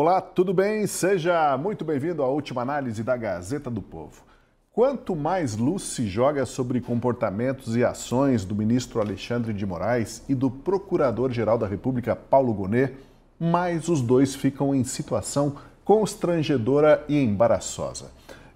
Olá, tudo bem? Seja muito bem-vindo à última análise da Gazeta do Povo. Quanto mais luz se joga sobre comportamentos e ações do ministro Alexandre de Moraes e do Procurador-Geral da República, Paulo Gonet, mais os dois ficam em situação constrangedora e embaraçosa.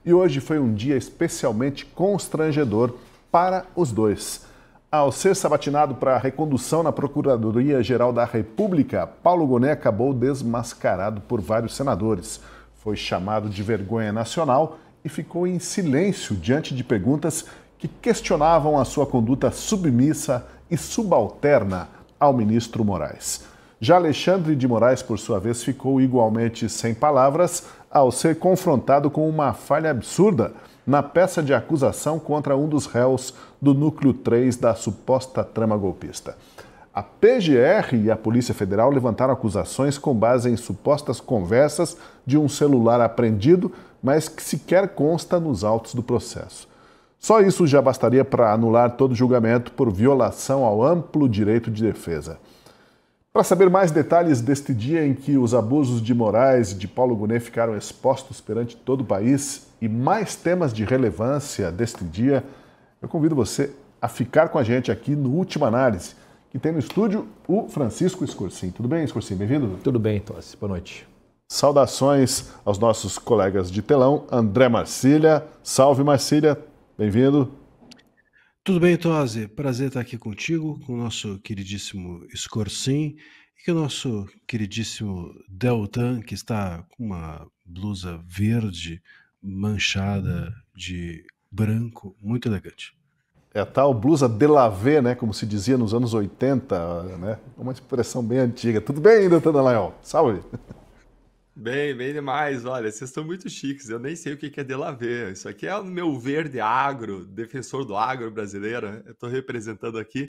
E hoje foi um dia especialmente constrangedor para os dois. Ao ser sabatinado para a recondução na Procuradoria-Geral da República, Paulo Gonet acabou desmascarado por vários senadores. Foi chamado de vergonha nacional e ficou em silêncio diante de perguntas que questionavam a sua conduta submissa e subalterna ao ministro Moraes. Já Alexandre de Moraes, por sua vez, ficou igualmente sem palavras ao ser confrontado com uma falha absurda na peça de acusação contra um dos réus do Núcleo 3 da suposta trama golpista. A PGR e a Polícia Federal levantaram acusações com base em supostas conversas de um celular apreendido, mas que sequer consta nos autos do processo. Só isso já bastaria para anular todo julgamento por violação ao amplo direito de defesa. Para saber mais detalhes deste dia em que os abusos de Moraes e de Paulo Gonet ficaram expostos perante todo o país e mais temas de relevância deste dia, eu convido você a ficar com a gente aqui no Última Análise, que tem no estúdio o Francisco Escorcim. Tudo bem, Escorcim? Bem-vindo? Tudo bem, Tossi. Boa noite. Saudações aos nossos colegas de telão, André Marcília. Salve, Marcília. Bem-vindo. Tudo bem, Tosi? Prazer estar aqui contigo, com o nosso queridíssimo Escorcim e com o nosso queridíssimo Deltan, que está com uma blusa verde manchada de branco, muito elegante. É a tal blusa Delavé, né, como se dizia nos anos 80, né? Uma expressão bem antiga. Tudo bem, Deltan Dallagnol? Salve! Bem demais. Olha, vocês estão muito chiques. Eu nem sei o que é Delavé. Isso aqui é o meu verde agro, defensor do agro brasileiro. Eu estou representando aqui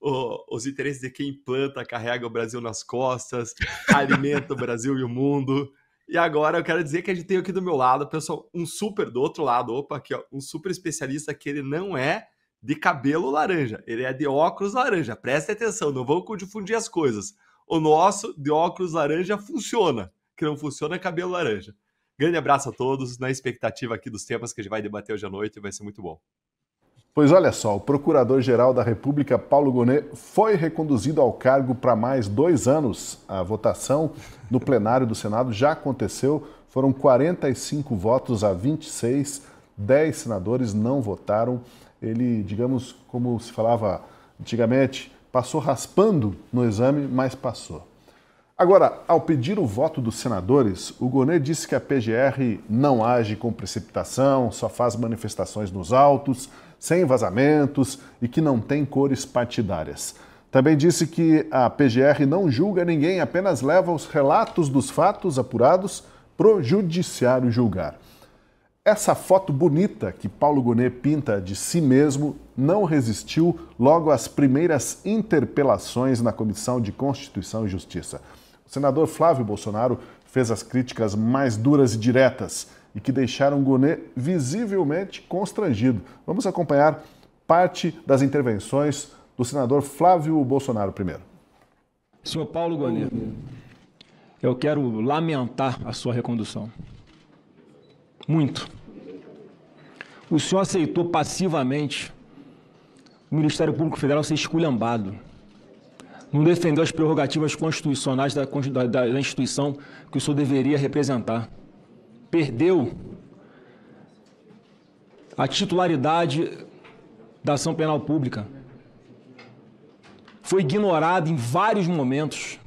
os interesses de quem planta, carrega o Brasil nas costas, alimenta o Brasil e o mundo. E agora eu quero dizer que a gente tem aqui do meu lado, pessoal, um super do outro lado. Opa, aqui, ó, um super especialista que ele não é de cabelo laranja, ele é de óculos laranja. Preste atenção, não vamos confundir as coisas. O nosso de óculos laranja funciona. Que não funciona é cabelo laranja. Grande abraço a todos, na expectativa aqui dos temas que a gente vai debater hoje à noite, vai ser muito bom. Pois olha só, o Procurador-Geral da República, Paulo Gonet, foi reconduzido ao cargo para mais 2 anos. A votação no plenário do Senado já aconteceu, foram 45 votos a 26, 10 senadores não votaram. Ele, digamos, como se falava antigamente, passou raspando no exame, mas passou. Agora, ao pedir o voto dos senadores, o Gonet disse que a PGR não age com precipitação, só faz manifestações nos autos, sem vazamentos e que não tem cores partidárias. Também disse que a PGR não julga ninguém, apenas leva os relatos dos fatos apurados pro judiciário julgar. Essa foto bonita que Paulo Gonet pinta de si mesmo não resistiu logo às primeiras interpelações na Comissão de Constituição e Justiça. O senador Flávio Bolsonaro fez as críticas mais duras e diretas e que deixaram Gonet visivelmente constrangido. Vamos acompanhar parte das intervenções do senador Flávio Bolsonaro primeiro. Senhor Paulo Gonet, eu quero lamentar a sua recondução. Muito. O senhor aceitou passivamente o Ministério Público Federal ser esculhambado. Não defendeu as prerrogativas constitucionais da instituição que o senhor deveria representar. Perdeu a titularidade da ação penal pública. Foi ignorado em vários momentos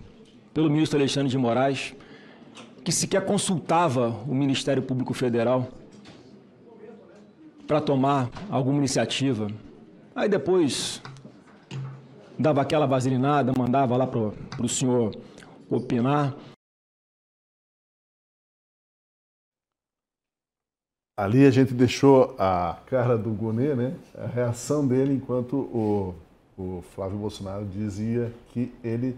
pelo ministro Alexandre de Moraes, que sequer consultava o Ministério Público Federal para tomar alguma iniciativa. Aí depois dava aquela vaselinada, mandava lá para o senhor opinar. Ali a gente deixou a cara do Gonet, né? A reação dele enquanto o Flávio Bolsonaro dizia que ele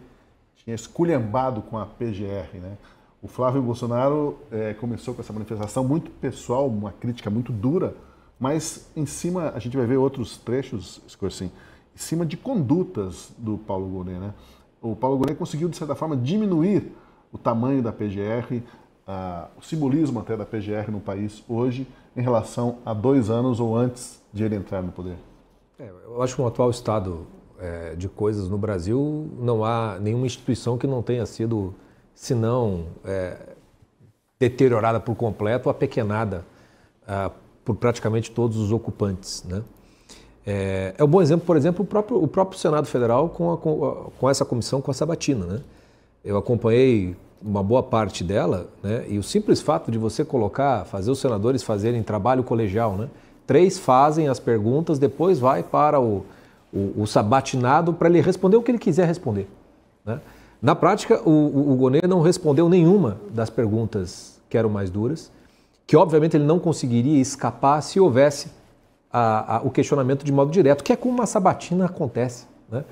tinha esculhambado com a PGR, né? O Flávio Bolsonaro começou com essa manifestação muito pessoal, uma crítica muito dura, mas em cima, a gente vai ver outros trechos, Escorcim, em cima de condutas do Paulo Gonet, né? O Paulo Gonet conseguiu, de certa forma, diminuir o tamanho da PGR, o simbolismo até da PGR no país hoje em relação a 2 anos ou antes de ele entrar no poder? Eu acho que no atual estado de coisas no Brasil não há nenhuma instituição que não tenha sido, se não deteriorada por completo, apequenada por praticamente todos os ocupantes, né? É um bom exemplo, por exemplo, o próprio Senado Federal com essa comissão, com a sabatina, né? Eu acompanhei uma boa parte dela, né? E o simples fato de você fazer os senadores fazerem trabalho colegial, né? 3 fazem as perguntas, depois vai para o sabatinado para ele responder o que ele quiser responder, né? Na prática, o Gonê não respondeu nenhuma das perguntas que eram mais duras, que obviamente ele não conseguiria escapar se houvesse o questionamento de modo direto, que é como uma sabatina acontece, né?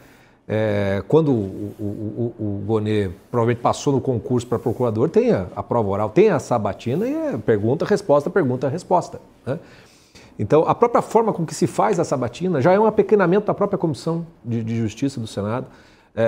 Quando o Gonê provavelmente passou no concurso para procurador, tem a prova oral, tem a sabatina e é pergunta, resposta, né? Então, a própria forma com que se faz a sabatina já é um apequenamento da própria Comissão de Justiça do Senado,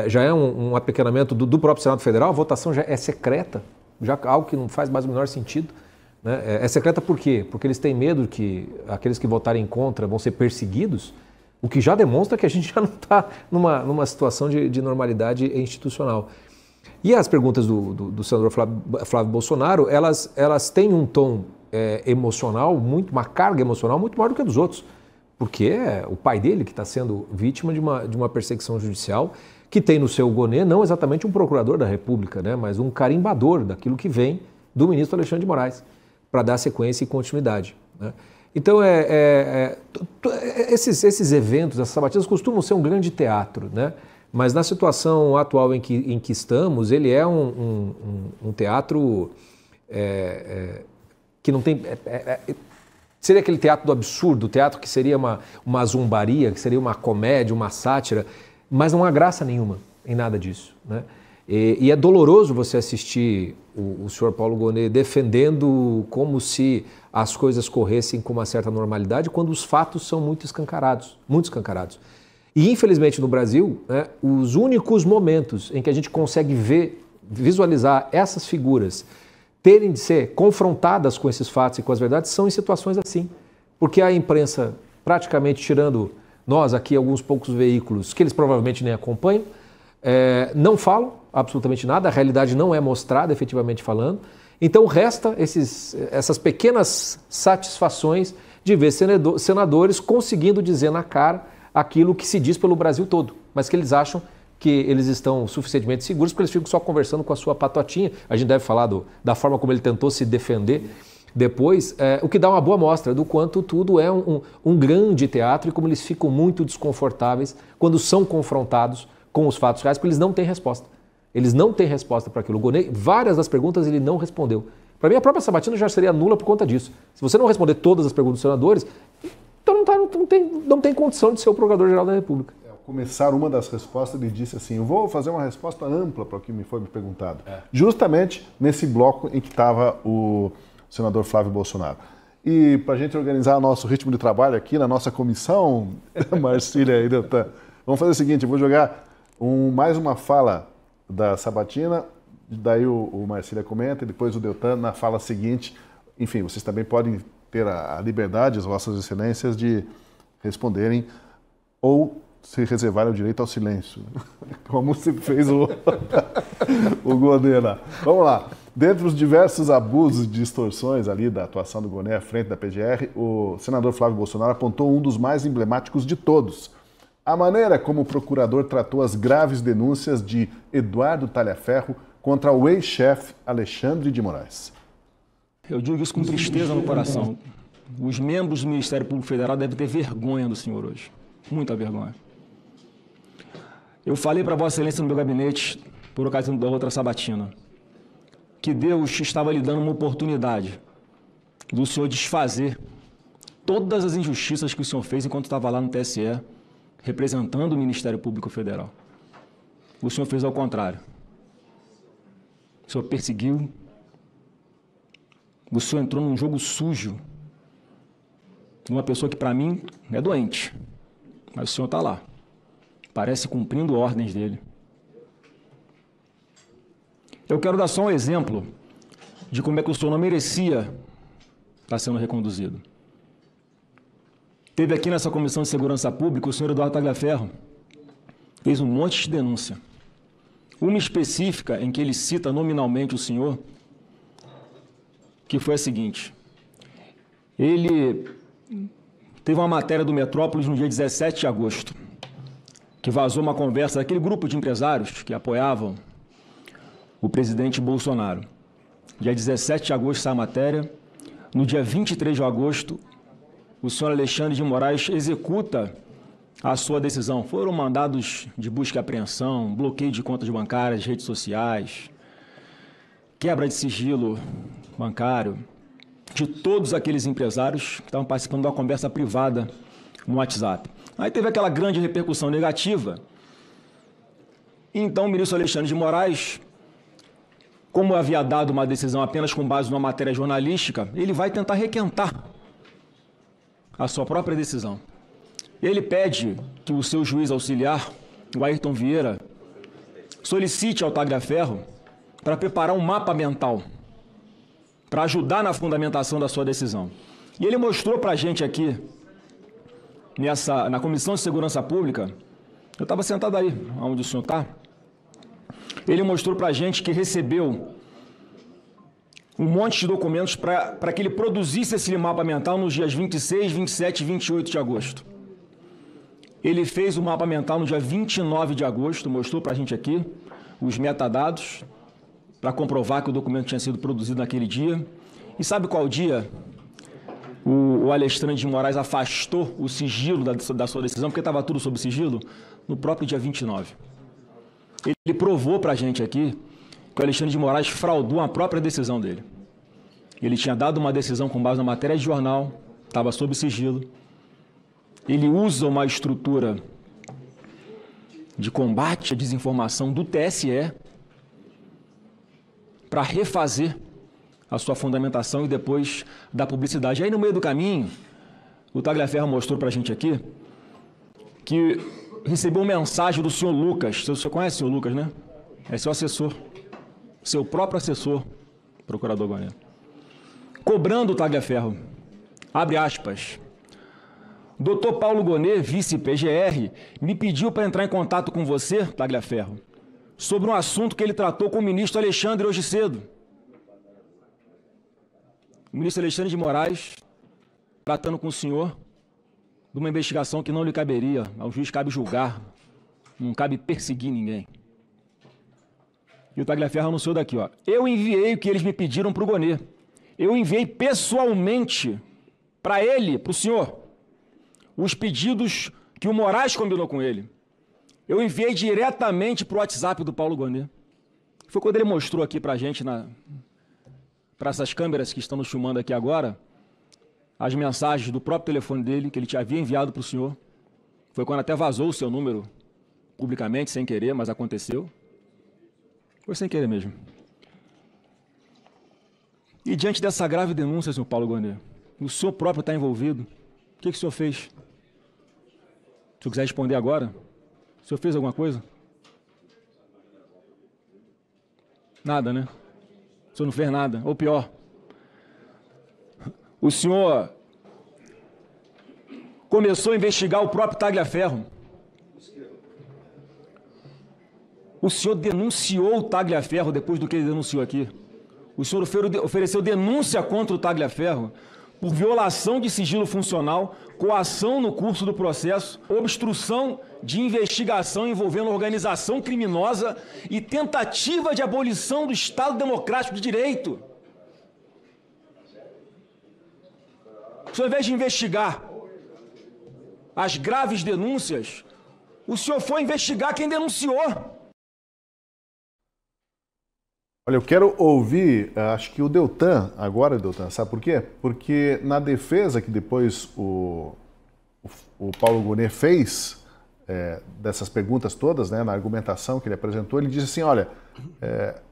já é um apequenamento do próprio Senado Federal, a votação já é secreta, já algo que não faz mais o menor sentido, né? É secreta por quê? Porque eles têm medo que aqueles que votarem contra vão ser perseguidos, o que já demonstra que a gente já não está numa situação de normalidade institucional. E as perguntas do senador Flávio Bolsonaro, elas têm um tom emocional, uma carga emocional muito maior do que a dos outros, porque é o pai dele que está sendo vítima de uma perseguição judicial que tem no seu Gonê não exatamente um procurador da República, né, mas um carimbador daquilo que vem do ministro Alexandre de Moraes, para dar sequência e continuidade, né? Então, esses eventos, essas sabatinas costumam ser um grande teatro, né? Mas na situação atual em que estamos, ele é um teatro que não tem... seria aquele teatro do absurdo, o teatro que seria uma zombaria, que seria uma comédia, uma sátira, mas não há graça nenhuma em nada disso, né? E é doloroso você assistir o senhor Paulo Gonê defendendo como se as coisas corressem com uma certa normalidade, quando os fatos são muito escancarados, muito escancarados. E, infelizmente, no Brasil, né, os únicos momentos em que a gente consegue visualizar essas figuras terem de ser confrontadas com esses fatos e com as verdades são em situações assim. Porque a imprensa, praticamente tirando nós aqui, alguns poucos veículos, que eles provavelmente nem acompanham, não falam absolutamente nada, a realidade não é mostrada efetivamente falando. Então resta essas pequenas satisfações de ver senadores conseguindo dizer na cara aquilo que se diz pelo Brasil todo, mas que eles acham que eles estão suficientemente seguros porque eles ficam só conversando com a sua patotinha. A gente deve falar da forma como ele tentou se defender depois, o que dá uma boa mostra do quanto tudo é um grande teatro e como eles ficam muito desconfortáveis quando são confrontados com os fatos reais, porque eles não têm resposta. Eles não têm resposta para aquilo. O Gonê, várias das perguntas ele não respondeu. Para mim, a própria sabatina já seria nula por conta disso. Se você não responder todas as perguntas dos senadores, então não tem condição de ser o Procurador-Geral da República. Ao começar uma das respostas, ele disse assim, eu vou fazer uma resposta ampla para o que me foi perguntado. Justamente nesse bloco em que estava o senador Flávio Bolsonaro. E para a gente organizar nosso ritmo de trabalho aqui na nossa comissão, Marcília e Deltan, vamos fazer o seguinte, eu vou jogar mais uma fala da sabatina, daí o Marcília comenta, e depois o Deltan na fala seguinte. Enfim, vocês também podem ter a liberdade, as vossas excelências, de responderem ou se reservarem o direito ao silêncio, como se fez o Gonê lá. Vamos lá. Dentre os diversos abusos e distorções ali da atuação do Gonê à frente da PGR, o senador Flávio Bolsonaro apontou um dos mais emblemáticos de todos: a maneira como o procurador tratou as graves denúncias de Eduardo Talhaferro contra o ex-chefe Alexandre de Moraes. Eu digo isso com tristeza no coração. Os membros do Ministério Público Federal devem ter vergonha do senhor hoje. Muita vergonha. Eu falei para Vossa Excelência no meu gabinete, por ocasião da outra sabatina, que Deus estava lhe dando uma oportunidade do senhor desfazer todas as injustiças que o senhor fez enquanto estava lá no TSE, representando o Ministério Público Federal. O senhor fez ao contrário. O senhor perseguiu. O senhor entrou num jogo sujo de uma pessoa que, para mim, é doente. Mas o senhor está lá. Parece cumprindo ordens dele. Eu quero dar só um exemplo de como é que o senhor não merecia estar sendo reconduzido. Teve aqui nessa Comissão de Segurança Pública o senhor Eduardo Tagliaferro, fez um monte de denúncia. Uma específica em que ele cita nominalmente o senhor, que foi a seguinte: ele teve uma matéria do Metrópolis no dia 17 de agosto, que vazou uma conversa daquele grupo de empresários que apoiavam o presidente Bolsonaro. Dia 17 de agosto sai a matéria. No dia 23 de agosto, o senhor Alexandre de Moraes executa a sua decisão. Foram mandados de busca e apreensão, bloqueio de contas bancárias, redes sociais, quebra de sigilo bancário de todos aqueles empresários que estavam participando de uma conversa privada no WhatsApp. Aí teve aquela grande repercussão negativa. Então o ministro Alexandre de Moraes, como havia dado uma decisão apenas com base numa matéria jornalística, ele vai tentar requentar a sua própria decisão. Ele pede que o seu juiz auxiliar, o Ayrton Vieira, solicite ao Tagliaferro para preparar um mapa mental para ajudar na fundamentação da sua decisão. E ele mostrou para a gente aqui, na Comissão de Segurança Pública, eu estava sentado aí, onde o senhor está, ele mostrou para a gente que recebeu um monte de documentos para que ele produzisse esse mapa mental nos dias 26, 27 e 28 de agosto. Ele fez o mapa mental no dia 29 de agosto, mostrou para a gente aqui os metadados, para comprovar que o documento tinha sido produzido naquele dia. E sabe qual dia o Alexandre de Moraes afastou o sigilo da sua decisão, porque estava tudo sob sigilo? No próprio dia 29. Ele provou para a gente aqui que o Alexandre de Moraes fraudou a própria decisão dele. Ele tinha dado uma decisão com base na matéria de jornal, estava sob sigilo. Ele usa uma estrutura de combate à desinformação do TSE para refazer a sua fundamentação e depois da publicidade. Aí, no meio do caminho, o Tagliaferro mostrou para a gente aqui que recebeu uma mensagem do senhor Lucas. Você conhece o senhor Lucas, né? É seu assessor, seu próprio assessor, procurador Guarani, cobrando o Tagliaferro. Abre aspas. Dr. Paulo Gonet, vice-PGR, me pediu para entrar em contato com você, Tagliaferro, sobre um assunto que ele tratou com o ministro Alexandre hoje cedo. O ministro Alexandre de Moraes tratando com o senhor de uma investigação que não lhe caberia. Ao juiz cabe julgar, não cabe perseguir ninguém. E o Tagliaferro anunciou daqui, ó. Eu enviei o que eles me pediram para o Gonet. Eu enviei pessoalmente para ele, para o senhor, os pedidos que o Moraes combinou com ele. Eu enviei diretamente para o WhatsApp do Paulo Gonet. Foi quando ele mostrou aqui para a gente, para essas câmeras que estão nos filmando aqui agora, as mensagens do próprio telefone dele, que ele havia enviado para o senhor. Foi quando até vazou o seu número publicamente, sem querer, mas aconteceu. Foi sem querer mesmo. E diante dessa grave denúncia, senhor Paulo Gonet, o senhor próprio está envolvido, o que o senhor fez? Se o senhor quiser responder agora, o senhor fez alguma coisa? Nada, né? O senhor não fez nada, ou pior, o senhor começou a investigar o próprio Tagliaferro. O senhor denunciou o Tagliaferro depois do que ele denunciou aqui. O senhor ofereceu denúncia contra o Tagliaferro por violação de sigilo funcional, coação no curso do processo, obstrução de investigação envolvendo organização criminosa e tentativa de abolição do Estado Democrático de Direito. O senhor, ao invés de investigar as graves denúncias, o senhor foi investigar quem denunciou. Olha, eu quero ouvir, acho que o Deltan, agora, Deltan, sabe por quê? Porque na defesa que depois o Paulo Gonet fez dessas perguntas todas, né, na argumentação que ele apresentou, ele disse assim, olha,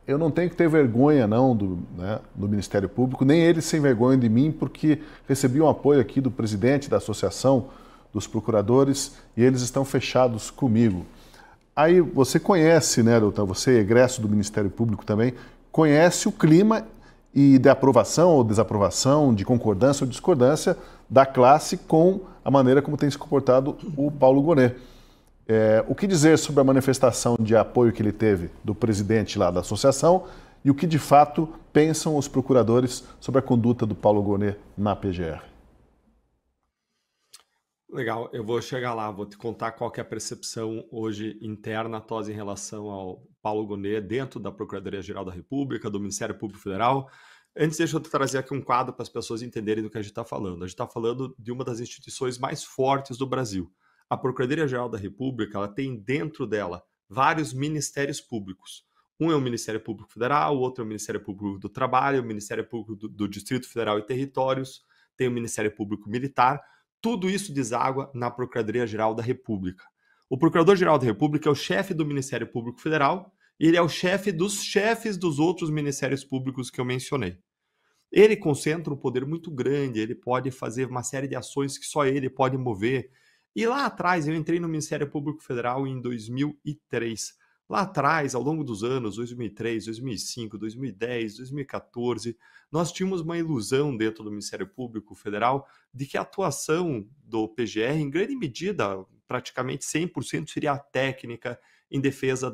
eu não tenho que ter vergonha não do Ministério Público, nem eles sem vergonha de mim, porque recebi um apoio aqui do presidente da Associação dos Procuradores e eles estão fechados comigo. Aí você conhece, né, Deltan, você é egresso do Ministério Público também, conhece o clima e de aprovação ou desaprovação, de concordância ou discordância da classe com a maneira como tem se comportado o Paulo Gonet. O que dizer sobre a manifestação de apoio que ele teve do presidente lá da associação e o que de fato pensam os procuradores sobre a conduta do Paulo Gonet na PGR? Legal, eu vou chegar lá, vou te contar qual que é a percepção hoje interna, Tosi, em relação ao Paulo Gonet dentro da Procuradoria-Geral da República, do Ministério Público Federal. Antes, deixa eu trazer aqui um quadro para as pessoas entenderem do que a gente está falando. A gente está falando de uma das instituições mais fortes do Brasil. A Procuradoria-Geral da República, ela tem dentro dela vários ministérios públicos. Um é o Ministério Público Federal, o outro é o Ministério Público do Trabalho, o Ministério Público do Distrito Federal e Territórios, tem o Ministério Público Militar. Tudo isso deságua na Procuradoria-Geral da República. O Procurador-Geral da República é o chefe do Ministério Público Federal e ele é o chefe dos chefes dos outros ministérios públicos que eu mencionei. Ele concentra um poder muito grande, ele pode fazer uma série de ações que só ele pode mover. E lá atrás, eu entrei no Ministério Público Federal em 2003. Lá atrás, ao longo dos anos, 2003, 2005, 2010, 2014, nós tínhamos uma ilusão dentro do Ministério Público Federal de que a atuação do PGR, em grande medida, praticamente 100%, seria técnica em defesa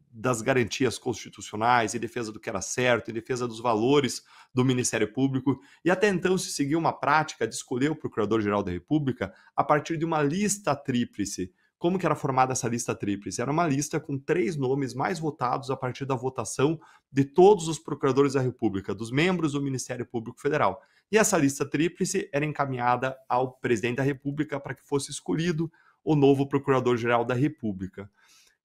das garantias constitucionais, em defesa do que era certo, em defesa dos valores do Ministério Público. E até então se seguiu uma prática de escolher o Procurador-Geral da República a partir de uma lista tríplice. Como que era formada essa lista tríplice? Era uma lista com 3 nomes mais votados a partir da votação de todos os procuradores da República, dos membros do Ministério Público Federal. E essa lista tríplice era encaminhada ao presidente da República para que fosse escolhido o novo Procurador-Geral da República.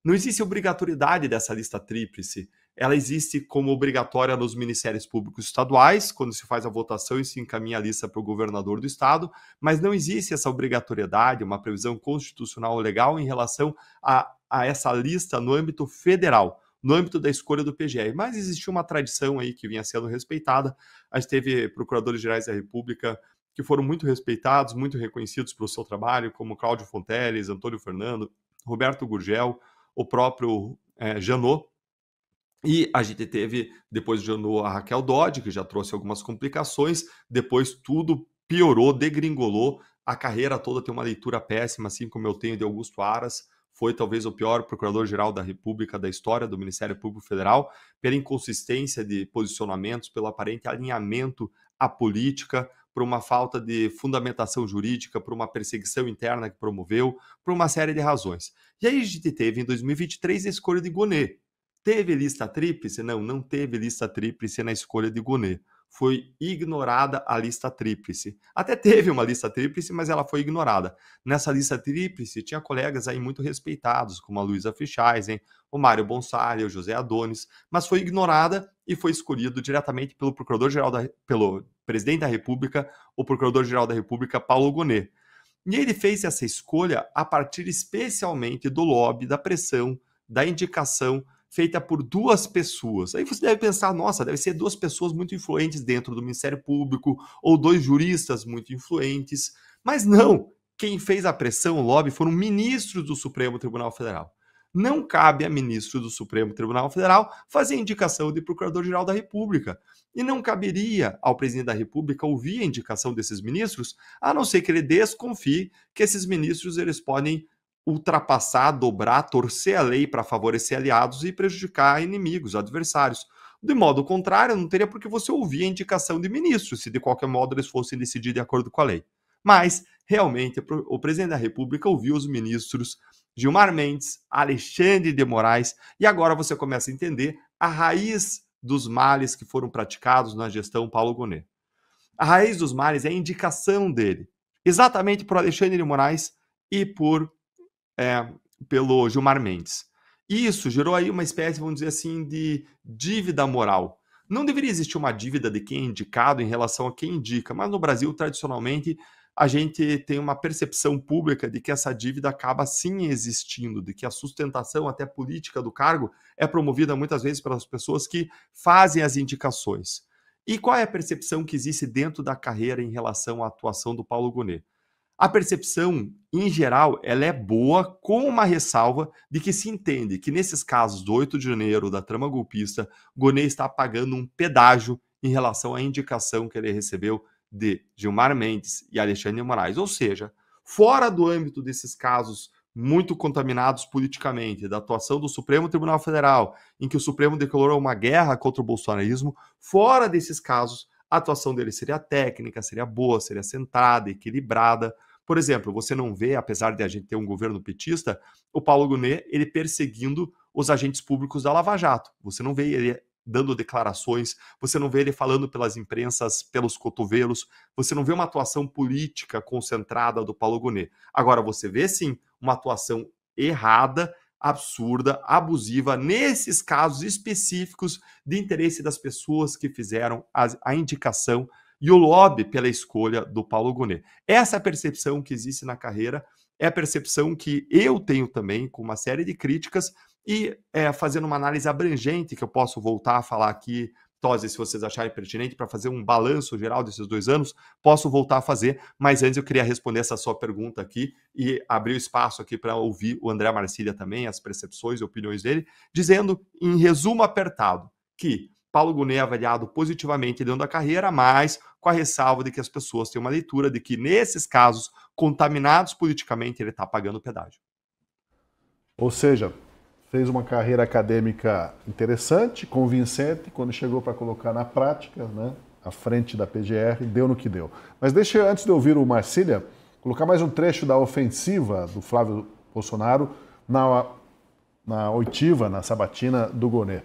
Não existe obrigatoriedade dessa lista tríplice. Ela existe como obrigatória nos ministérios públicos estaduais, quando se faz a votação e se encaminha a lista para o governador do estado, mas não existe essa obrigatoriedade, uma previsão constitucional ou legal em relação a essa lista no âmbito federal, no âmbito da escolha do PGR. Mas existiu uma tradição aí que vinha sendo respeitada. A gente teve procuradores-gerais da República que foram muito respeitados, muito reconhecidos pelo seu trabalho, como Cláudio Fonteles, Antônio Fernando, Roberto Gurgel, o próprio Janot. E a gente teve, depois de Janot, a Raquel Dodge, que já trouxe algumas complicações. Depois tudo piorou, degringolou. A carreira toda tem uma leitura péssima, assim como eu tenho de Augusto Aras. Foi talvez o pior procurador-geral da República da história do Ministério Público Federal, pela inconsistência de posicionamentos, pelo aparente alinhamento à política, por uma falta de fundamentação jurídica, por uma perseguição interna que promoveu, por uma série de razões. E aí a gente teve, em 2023, a escolha de Gonet. Teve lista tríplice? Não, não teve lista tríplice na escolha de Gonet. Foi ignorada a lista tríplice. Até teve uma lista tríplice, mas ela foi ignorada. Nessa lista tríplice tinha colegas aí muito respeitados, como a Luísa Fichaisen, o Mário Bonsalha, o José Adonis, mas foi ignorada e foi escolhido diretamente pelo pelo presidente da República, o Procurador-Geral da República, Paulo Gonet. E ele fez essa escolha a partir especialmente do lobby, da pressão, da indicação feita por 2 pessoas. Aí você deve pensar, nossa, deve ser 2 pessoas muito influentes dentro do Ministério Público, ou 2 juristas muito influentes. Mas não, quem fez a pressão, o lobby, foram ministros do Supremo Tribunal Federal. Não cabe a ministro do Supremo Tribunal Federal fazer indicação de Procurador-Geral da República. E não caberia ao presidente da República ouvir a indicação desses ministros, a não ser que ele desconfie que esses ministros eles podem ultrapassar, dobrar, torcer a lei para favorecer aliados e prejudicar inimigos, adversários. De modo contrário, não teria por que você ouvir a indicação de ministros, se de qualquer modo eles fossem decidir de acordo com a lei. Mas, realmente, o presidente da República ouviu os ministros Gilmar Mendes, Alexandre de Moraes, e agora você começa a entender a raiz dos males que foram praticados na gestão Paulo Gonet. A raiz dos males é a indicação dele, exatamente por Alexandre de Moraes e pelo Gilmar Mendes. Isso gerou aí uma espécie, vamos dizer assim, de dívida moral. Não deveria existir uma dívida de quem é indicado em relação a quem indica, mas no Brasil, tradicionalmente, a gente tem uma percepção pública de que essa dívida acaba sim existindo, de que a sustentação até política do cargo é promovida muitas vezes pelas pessoas que fazem as indicações. E qual é a percepção que existe dentro da carreira em relação à atuação do Paulo Gonet? A percepção, em geral, ela é boa, com uma ressalva de que se entende que nesses casos do 8 de janeiro, da trama golpista, Gonet está pagando um pedágio em relação à indicação que ele recebeu de Gilmar Mendes e Alexandre de Moraes. Ou seja, fora do âmbito desses casos muito contaminados politicamente, da atuação do Supremo Tribunal Federal, em que o Supremo declarou uma guerra contra o bolsonarismo, fora desses casos, a atuação dele seria técnica, seria boa, seria centrada, equilibrada. Por exemplo, você não vê, apesar de a gente ter um governo petista, o Paulo Gonet, ele perseguindo os agentes públicos da Lava Jato. Você não vê ele dando declarações, você não vê ele falando pelas imprensas, pelos cotovelos, você não vê uma atuação política concentrada do Paulo Gonet. Agora, você vê, sim, uma atuação errada, absurda, abusiva, nesses casos específicos de interesse das pessoas que fizeram a indicação e o lobby pela escolha do Paulo Gonet. Essa é a percepção que existe na carreira, é a percepção que eu tenho também, com uma série de críticas, e fazendo uma análise abrangente, que eu posso voltar a falar aqui, Tosi, se vocês acharem pertinente, para fazer um balanço geral desses 2 anos, posso voltar a fazer, mas antes eu queria responder essa sua pergunta aqui e abrir o espaço aqui para ouvir o André Marcília também, as percepções e opiniões dele, dizendo, em resumo apertado, que Paulo Gonet é avaliado positivamente dentro da carreira, mas com a ressalva de que as pessoas têm uma leitura de que, nesses casos, contaminados politicamente, ele está pagando pedágio. Ou seja, fez uma carreira acadêmica interessante, convincente, quando chegou para colocar na prática, né, à frente da PGR, deu no que deu. Mas deixa, antes de ouvir o Marcília, colocar mais um trecho da ofensiva do Flávio Bolsonaro na oitiva, na sabatina do Gonet.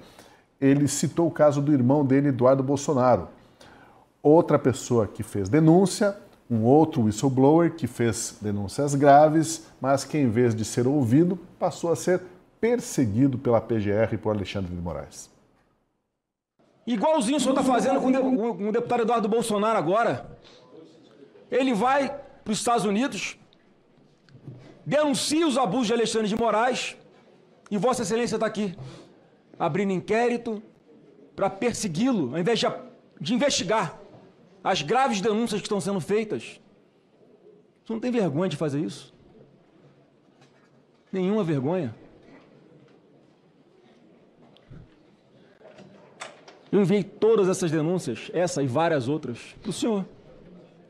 Ele citou o caso do irmão dele, Eduardo Bolsonaro. Outra pessoa que fez denúncia, um outro whistleblower que fez denúncias graves, mas que em vez de ser ouvido, passou a ser perseguido pela PGR por Alexandre de Moraes. Igualzinho o senhor está fazendo com o deputado Eduardo Bolsonaro agora. Ele vai para os Estados Unidos, denuncia os abusos de Alexandre de Moraes e Vossa Excelência está aqui, abrindo inquérito para persegui-lo, ao invés de investigar as graves denúncias que estão sendo feitas. Você não tem vergonha de fazer isso? Nenhuma vergonha. Eu enviei todas essas denúncias, essa e várias outras, para o senhor.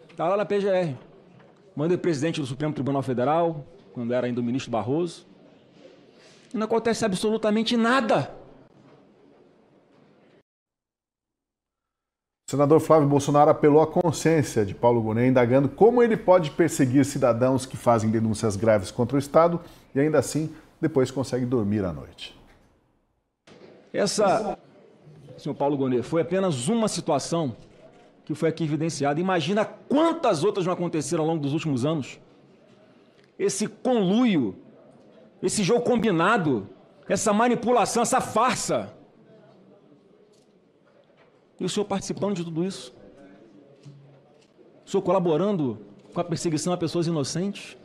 Está lá na PGR. Mandei o presidente do Supremo Tribunal Federal, quando era ainda o ministro Barroso. E não acontece absolutamente nada. O senador Flávio Bolsonaro apelou à consciência de Paulo Gonet, indagando como ele pode perseguir cidadãos que fazem denúncias graves contra o Estado e ainda assim depois consegue dormir à noite. Essa, senhor Paulo Gonet, foi apenas uma situação que foi aqui evidenciada. Imagina quantas outras não aconteceram ao longo dos últimos anos. Esse conluio, esse jogo combinado, essa manipulação, essa farsa. E o senhor participando de tudo isso? O senhor colaborando com a perseguição a pessoas inocentes?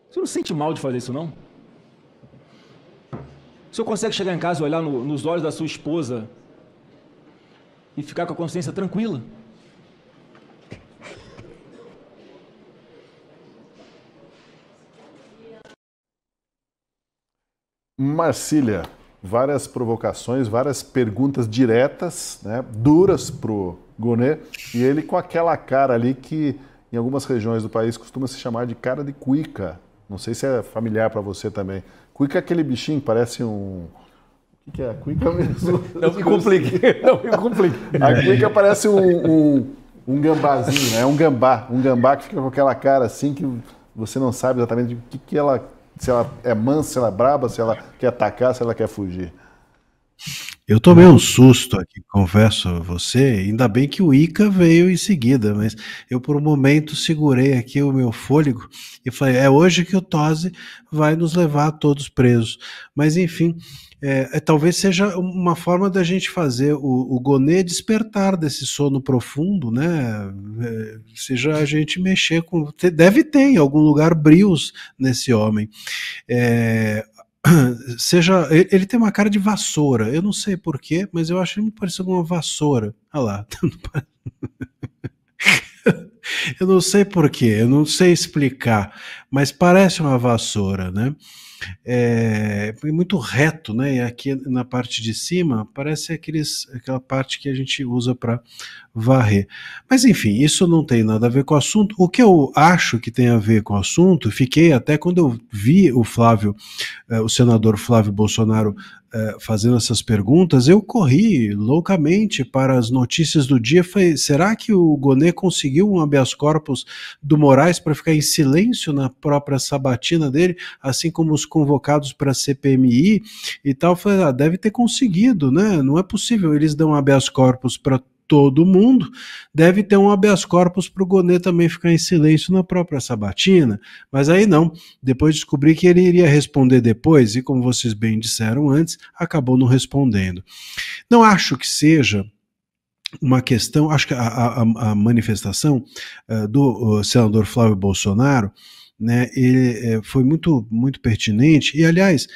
O senhor não sente mal de fazer isso, não? O senhor consegue chegar em casa e olhar nos olhos da sua esposa e ficar com a consciência tranquila? Marcília, várias provocações, várias perguntas diretas, né, duras pro Gonet, e ele com aquela cara ali que em algumas regiões do país costuma se chamar de cara de cuica. Não sei se é familiar para você também. Cuica é aquele bichinho que parece um... O que é? Cuica mesmo? Não me complique, não me complique. A cuica parece um gambazinho, né? Um gambá que fica com aquela cara assim que você não sabe exatamente o que ela... Se ela é mansa, se ela é braba, se ela quer atacar, se ela quer fugir. Eu tomei um susto aqui, confesso a você, ainda bem que o Ica veio em seguida, mas eu por um momento segurei aqui o meu fôlego e falei, é hoje que o Tosi vai nos levar todos presos. Mas enfim, talvez seja uma forma da gente fazer o Gonet despertar desse sono profundo, né? Seja a gente mexer com... Deve ter em algum lugar brios nesse homem. Ele tem uma cara de vassoura, eu não sei porquê, mas eu acho que ele me pareceu com uma vassoura. Olha lá. Eu não sei porquê, eu não sei explicar, mas parece uma vassoura, né? muito reto, né? E aqui na parte de cima parece aquela parte que a gente usa para varrer. Mas enfim, isso não tem nada a ver com o assunto. O que eu acho que tem a ver com o assunto, fiquei até quando eu vi o senador Flávio Bolsonaro fazendo essas perguntas, eu corri loucamente para as notícias do dia. Falei, será que o Gonê conseguiu um habeas corpus do Moraes para ficar em silêncio na própria sabatina dele, assim como os convocados para a CPMI e tal? Falei, deve ter conseguido, né? Não é possível, eles dão habeas corpus para todo mundo, deve ter um habeas corpus para o Gonê também ficar em silêncio na própria sabatina, mas aí não, depois descobri que ele iria responder depois, e como vocês bem disseram antes, acabou não respondendo. Não acho que seja uma questão, acho que a manifestação do senador Flávio Bolsonaro, né, ele foi muito pertinente, e aliás,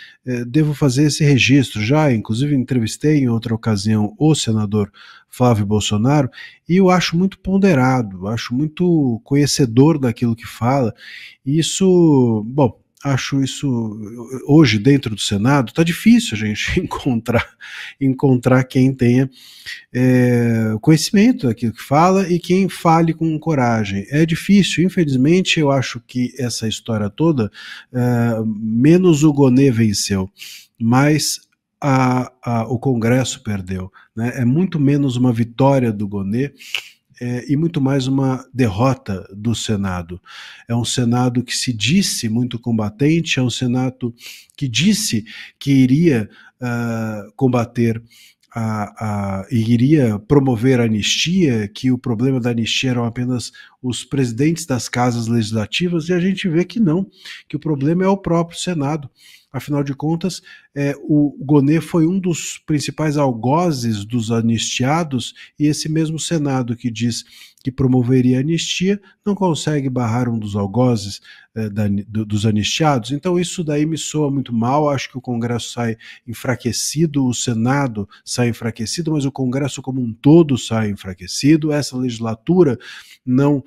devo fazer esse registro já, inclusive entrevistei em outra ocasião o senador Flávio Bolsonaro, e eu acho muito ponderado, acho muito conhecedor daquilo que fala, e isso, bom, acho isso, hoje dentro do Senado, está difícil a gente encontrar quem tenha conhecimento daquilo que fala e quem fale com coragem. É difícil, infelizmente, eu acho que essa história toda, menos o Gonê venceu, mas o Congresso perdeu, né? É muito menos uma vitória do Gonê, e muito mais uma derrota do Senado. É um Senado que se disse muito combatente, é um Senado que disse que iria combater e iria promover a anistia, que o problema da anistia eram apenas os presidentes das casas legislativas, e a gente vê que não, que o problema é o próprio Senado. Afinal de contas, o Gonê foi um dos principais algozes dos anistiados, e esse mesmo Senado que diz que promoveria a anistia não consegue barrar um dos algozes dos anistiados. Então isso daí me soa muito mal. Acho que o Congresso sai enfraquecido, o Senado sai enfraquecido, mas o Congresso como um todo sai enfraquecido. Essa legislatura não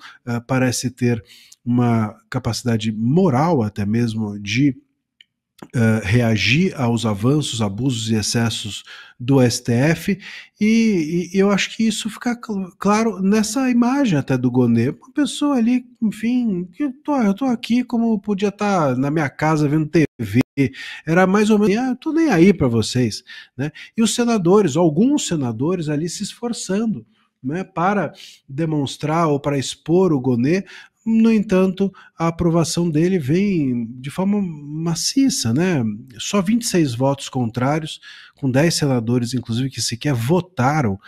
parece ter uma capacidade moral até mesmo de reagir aos avanços, abusos e excessos do STF, e eu acho que isso fica claro nessa imagem até do Gonê, uma pessoa ali, enfim, eu tô aqui como podia estar na minha casa vendo TV, era mais ou menos, eu tô nem aí para vocês, né? E os senadores, alguns senadores ali se esforçando, né, para demonstrar ou para expor o Gonê. No entanto, a aprovação dele vem de forma maciça, né? Só 26 votos contrários, com 10 senadores, inclusive, que sequer votaram,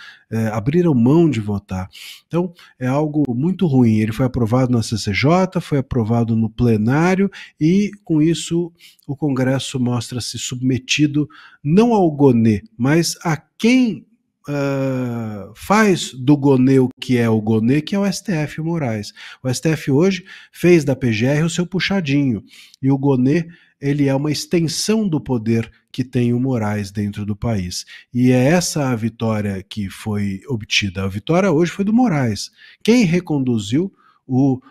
abriram mão de votar. Então, é algo muito ruim. Ele foi aprovado na CCJ, foi aprovado no plenário, e com isso o Congresso mostra-se submetido não ao Gonê, mas a quem faz do Gonê o que é o Gonê, que é o STF e o Moraes. O STF hoje fez da PGR o seu puxadinho, e o Gonê, ele é uma extensão do poder que tem o Moraes dentro do país. E é essa a vitória que foi obtida. A vitória hoje foi do Moraes. Quem reconduziu o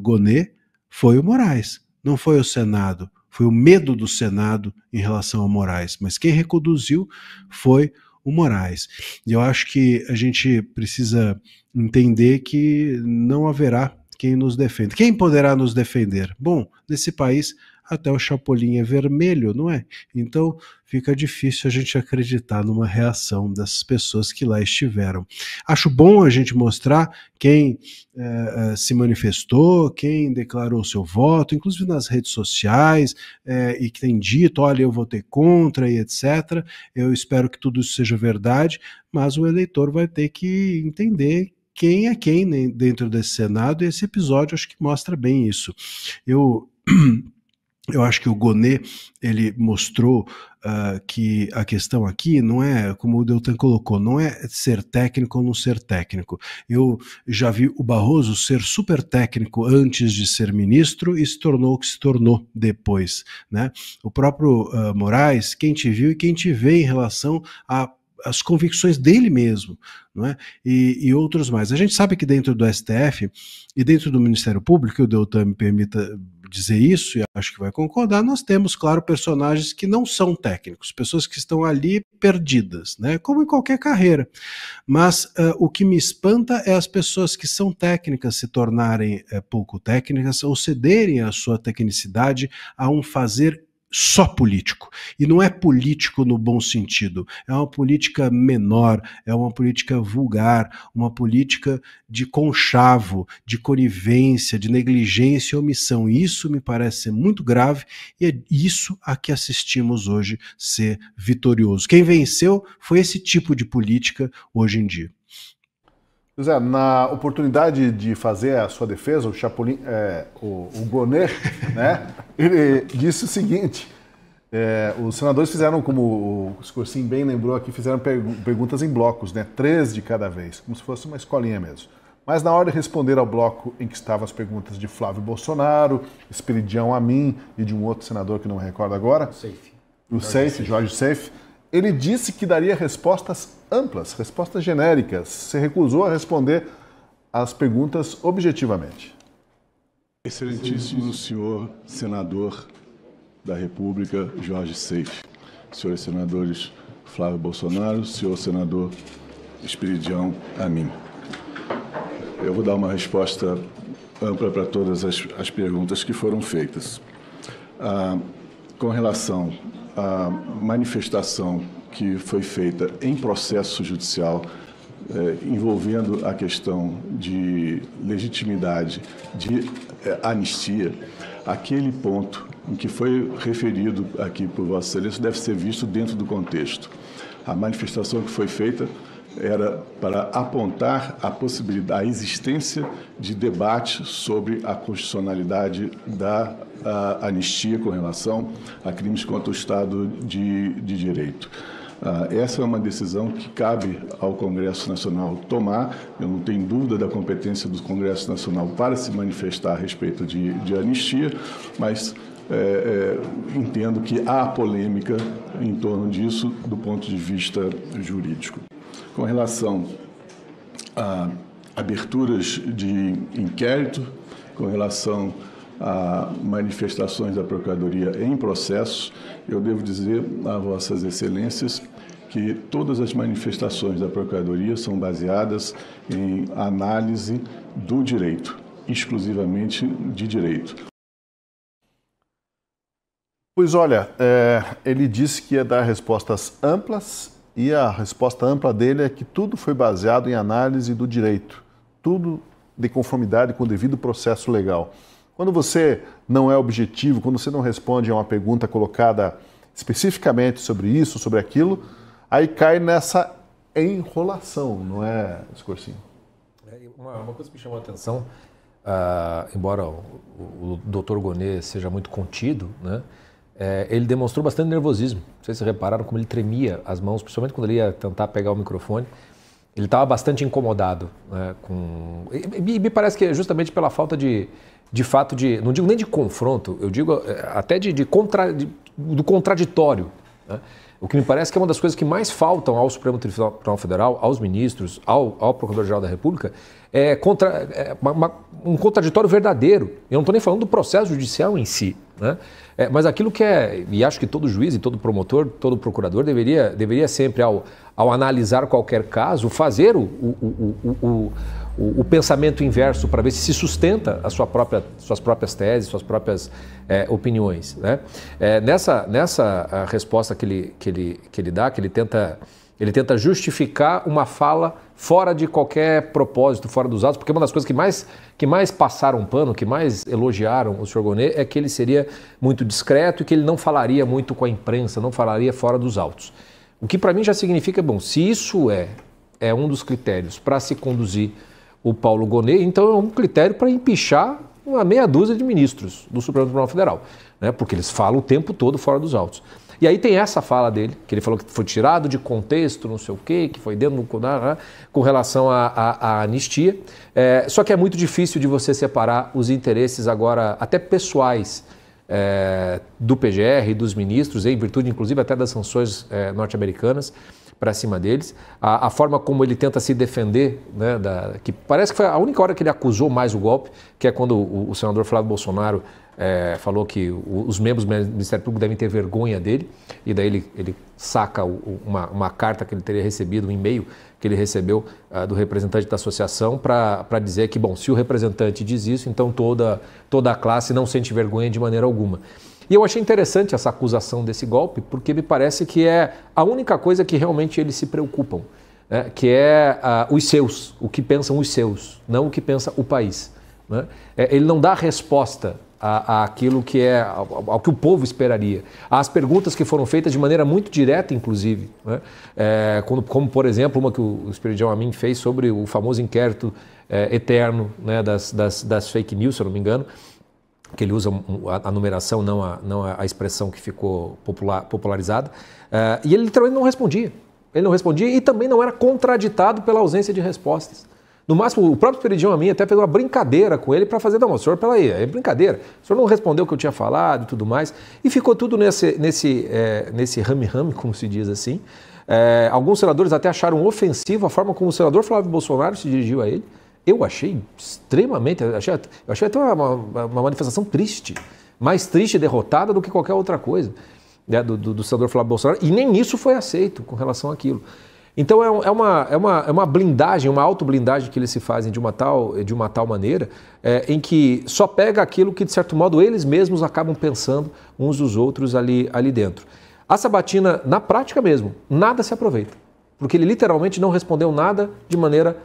Gonê foi o Moraes, não foi o Senado. Foi o medo do Senado em relação ao Moraes, mas quem reconduziu foi o Moraes. E eu acho que a gente precisa entender que não haverá quem nos defenda. Quem poderá nos defender? Bom, nesse país até o Chapolin é vermelho, não é? Então fica difícil a gente acreditar numa reação dessas pessoas que lá estiveram. Acho bom a gente mostrar quem se manifestou, quem declarou seu voto, inclusive nas redes sociais, e que tem dito, olha, eu votei contra e etc. Eu espero que tudo isso seja verdade, mas o eleitor vai ter que entender quem é quem dentro desse Senado, e esse episódio acho que mostra bem isso. Eu acho que o Gonê, ele mostrou que a questão aqui não é, como o Deltan colocou, não é ser técnico ou não ser técnico. Eu já vi o Barroso ser super técnico antes de ser ministro e se tornou o que se tornou depois, né? O próprio Moraes, quem te viu e quem te vê em relação as convicções dele mesmo, não é? E outros mais. A gente sabe que dentro do STF e dentro do Ministério Público, que o Deltan me permita dizer isso, e acho que vai concordar, nós temos, claro, personagens que não são técnicos, pessoas que estão ali perdidas, né? Como em qualquer carreira. Mas o que me espanta é as pessoas que são técnicas se tornarem pouco técnicas ou cederem a sua tecnicidade a um fazer só político. E não é político no bom sentido, é uma política menor, é uma política vulgar, uma política de conchavo, de conivência, de negligência e omissão. E isso me parece ser muito grave e é isso a que assistimos hoje ser vitorioso. Quem venceu foi esse tipo de política hoje em dia. José, na oportunidade de fazer a sua defesa, o Chapolin, o Gonê, né, ele disse o seguinte, os senadores fizeram, como o Scorsin bem lembrou aqui, fizeram perguntas em blocos, né, 3 de cada vez, como se fosse uma escolinha mesmo. Mas na hora de responder ao bloco em que estavam as perguntas de Flávio Bolsonaro, Esperidião Amin e de um outro senador que não me recordo agora, Jorge Seife, ele disse que daria respostas amplas, respostas genéricas. Se recusou a responder as perguntas objetivamente. Excelentíssimo senhor senador da República, Jorge Seife, senhores senadores Flávio Bolsonaro, senhor senador Esperidião Amin. Eu vou dar uma resposta ampla para todas as perguntas que foram feitas. Com relação à manifestação que foi feita em processo judicial envolvendo a questão de legitimidade de anistia, aquele ponto em que foi referido aqui por Vossa Excelência deve ser visto dentro do contexto. A manifestação que foi feita era para apontar a possibilidade, a existência de debate sobre a constitucionalidade da anistia com relação a crimes contra o Estado de Direito. Essa é uma decisão que cabe ao Congresso Nacional tomar. Eu não tenho dúvida da competência do Congresso Nacional para se manifestar a respeito de anistia, mas entendo que há polêmica em torno disso do ponto de vista jurídico. Com relação a aberturas de inquérito, com relação a manifestações da Procuradoria em processo, eu devo dizer a Vossas Excelências que todas as manifestações da Procuradoria são baseadas em análise do direito, exclusivamente de direito. Pois olha, ele disse que ia dar respostas amplas e a resposta ampla dele é que tudo foi baseado em análise do direito, tudo de conformidade com o devido processo legal. Quando você não é objetivo, quando você não responde a uma pergunta colocada especificamente sobre isso, sobre aquilo, aí cai nessa enrolação, não é, Scorsin? Uma coisa que me chamou a atenção, embora o doutor Gonê seja muito contido, né, ele demonstrou bastante nervosismo. Não sei se repararam como ele tremia as mãos, principalmente quando ele ia tentar pegar o microfone. Ele estava bastante incomodado, né, e me parece que é justamente pela falta de fato de, não digo nem de confronto, eu digo até do contraditório, né? O que me parece que é uma das coisas que mais faltam ao Supremo Tribunal Federal, aos ministros, ao Procurador-Geral da República, um contraditório verdadeiro. Eu não estou nem falando do processo judicial em si, né? Mas aquilo que e acho que todo juiz e todo promotor, todo procurador deveria sempre, ao analisar qualquer caso, fazer o pensamento inverso para ver se sustenta suas próprias teses, suas próprias opiniões, né? Nessa resposta que ele dá, que ele tenta justificar uma fala fora de qualquer propósito, fora dos autos, porque uma das coisas que mais passaram pano, que mais elogiaram o senhor Gonê é que ele seria muito discreto e que ele não falaria muito com a imprensa, não falaria fora dos autos. O que para mim já significa, bom, se isso é um dos critérios para se conduzir o Paulo Gonê, então é um critério para empichar uma meia dúzia de ministros do Supremo Tribunal Federal, né? Porque eles falam o tempo todo fora dos autos. E aí tem essa fala dele, que ele falou que foi tirado de contexto, não sei o quê, que foi dentro do com relação à anistia. Só que é muito difícil de você separar os interesses agora, até pessoais, do PGR, dos ministros, em virtude inclusive até das sanções norte-americanas para cima deles. A forma como ele tenta se defender, né, que parece que foi a única hora que ele acusou mais o golpe, que é quando o senador Flávio Bolsonaro falou que os membros do Ministério Público devem ter vergonha dele, e daí ele saca uma carta que ele teria recebido, um e-mail que ele recebeu do representante da associação para dizer que, bom, se o representante diz isso, então toda a classe não sente vergonha de maneira alguma. E eu achei interessante essa acusação desse golpe, porque me parece que é a única coisa que realmente eles se preocupam, né? Que é os seus, o que pensam os seus, não o que pensa o país, né? Ele não dá resposta àquilo que ao que o povo esperaria. Às perguntas que foram feitas de maneira muito direta, inclusive, né? Como, por exemplo, uma que o Esperidião Amin fez sobre o famoso inquérito eterno, né, das fake news, se eu não me engano, que ele usa a numeração, não a expressão que ficou popularizada, e ele literalmente não respondia. Ele não respondia e também não era contraditado pela ausência de respostas. No máximo, o próprio Esperidião Amin até fez uma brincadeira com ele para fazer, não, senhor, peraí, é brincadeira, o senhor não respondeu o que eu tinha falado e tudo mais, e ficou tudo nesse rame-rame, como se diz assim. Alguns senadores até acharam ofensivo a forma como o senador Flávio Bolsonaro se dirigiu a ele. Eu achei extremamente, eu achei até uma manifestação triste, mais triste e derrotada do que qualquer outra coisa, né, do senador Flávio Bolsonaro, e nem isso foi aceito com relação àquilo. Então é uma blindagem, uma autoblindagem que eles se fazem de uma tal maneira, em que só pega aquilo que, de certo modo, eles mesmos acabam pensando uns dos outros ali dentro. A sabatina, na prática mesmo, nada se aproveita, porque ele literalmente não respondeu nada de maneira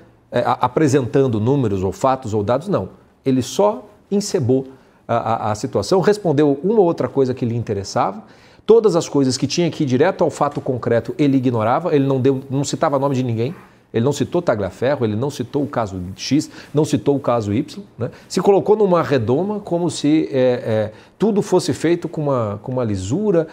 apresentando números ou fatos ou dados, não. Ele só encebou a situação, respondeu uma ou outra coisa que lhe interessava, todas as coisas que tinha que ir direto ao fato concreto ele ignorava, ele não citava nome de ninguém, ele não citou Tagliaferro, ele não citou o caso X, não citou o caso Y, né? Se colocou numa redoma como se tudo fosse feito com uma lisura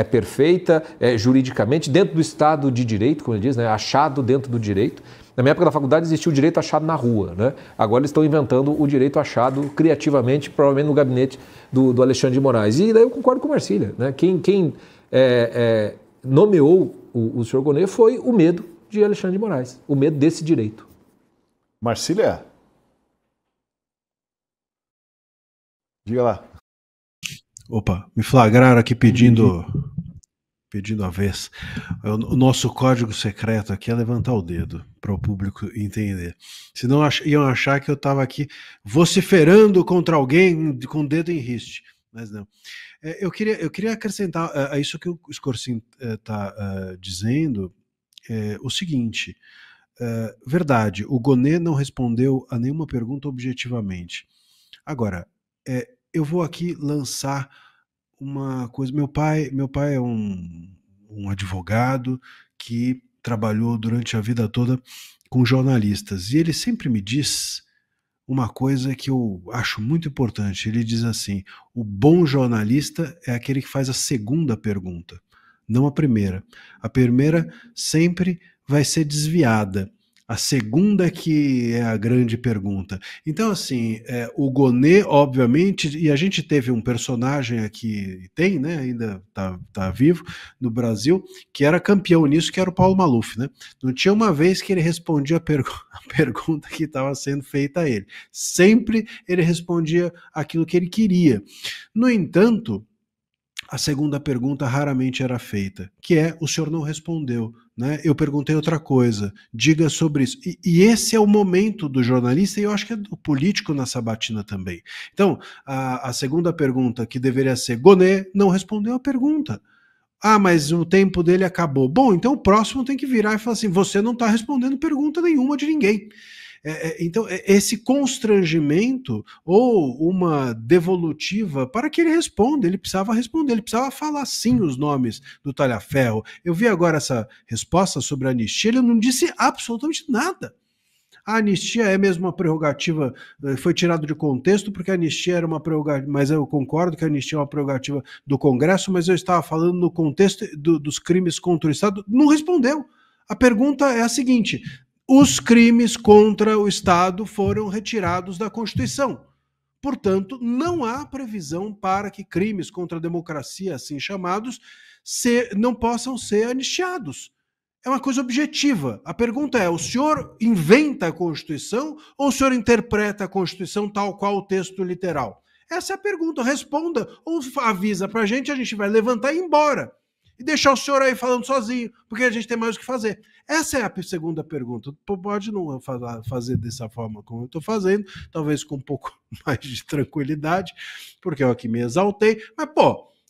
perfeita, juridicamente, dentro do Estado de Direito, como ele diz, né? Achado dentro do direito. Na minha época da faculdade existia o direito achado na rua, né? Agora eles estão inventando o direito achado criativamente, provavelmente no gabinete do Alexandre de Moraes. E daí eu concordo com o Marcília, né? Quem nomeou o senhor Gonê foi o medo de Alexandre de Moraes, o medo desse direito. Marcília? Diga lá. Opa, me flagraram aqui pedindo a vez. O nosso código secreto aqui é levantar o dedo para o público entender. Senão iam achar que eu estava aqui vociferando contra alguém com o dedo em riste. Mas não. Eu queria acrescentar a isso que o Scorsin está dizendo, o seguinte. Verdade, o Gonê não respondeu a nenhuma pergunta objetivamente. Agora, eu vou aqui lançar uma coisa. Meu pai é um advogado que trabalhou durante a vida toda com jornalistas, e ele sempre me diz uma coisa que eu acho muito importante. Ele diz assim: o bom jornalista é aquele que faz a segunda pergunta, não a primeira. A primeira sempre vai ser desviada. A segunda que é a grande pergunta. Então, assim, o Gonê, obviamente, e a gente teve um personagem aqui, tem, né, ainda tá vivo, no Brasil, que era campeão nisso, que era o Paulo Maluf, né? Não tinha uma vez que ele respondia a pergunta que estava sendo feita a ele. Sempre ele respondia aquilo que ele queria. No entanto, a segunda pergunta raramente era feita, que é: o senhor não respondeu, né? Eu perguntei outra coisa, diga sobre isso. E esse é o momento do jornalista, e eu acho que é do político na sabatina também. Então, a segunda pergunta, que deveria ser: Gonê não respondeu a pergunta. Ah, mas o tempo dele acabou. Bom, então o próximo tem que virar e falar assim: você não está respondendo pergunta nenhuma de ninguém. Então, esse constrangimento ou uma devolutiva para que ele responda, ele precisava responder, ele precisava falar sim os nomes do Tagliaferro. Eu vi agora essa resposta sobre a anistia, ele não disse absolutamente nada. A anistia é mesmo uma prerrogativa, foi tirado de contexto porque a anistia era uma prerrogativa, mas eu concordo que a anistia é uma prerrogativa do Congresso, mas eu estava falando no contexto dos crimes contra o Estado. Não respondeu. A pergunta é a seguinte: os crimes contra o Estado foram retirados da Constituição. Portanto, não há previsão para que crimes contra a democracia, assim chamados, não possam ser anistiados. É uma coisa objetiva. A pergunta é: o senhor inventa a Constituição ou o senhor interpreta a Constituição tal qual o texto literal? Essa é a pergunta. Responda ou avisa pra gente vai levantar e ir embora. E deixar o senhor aí falando sozinho, porque a gente tem mais o que fazer. Essa é a segunda pergunta. Pode não fazer dessa forma como eu estou fazendo, talvez com um pouco mais de tranquilidade, porque eu aqui me exaltei, mas,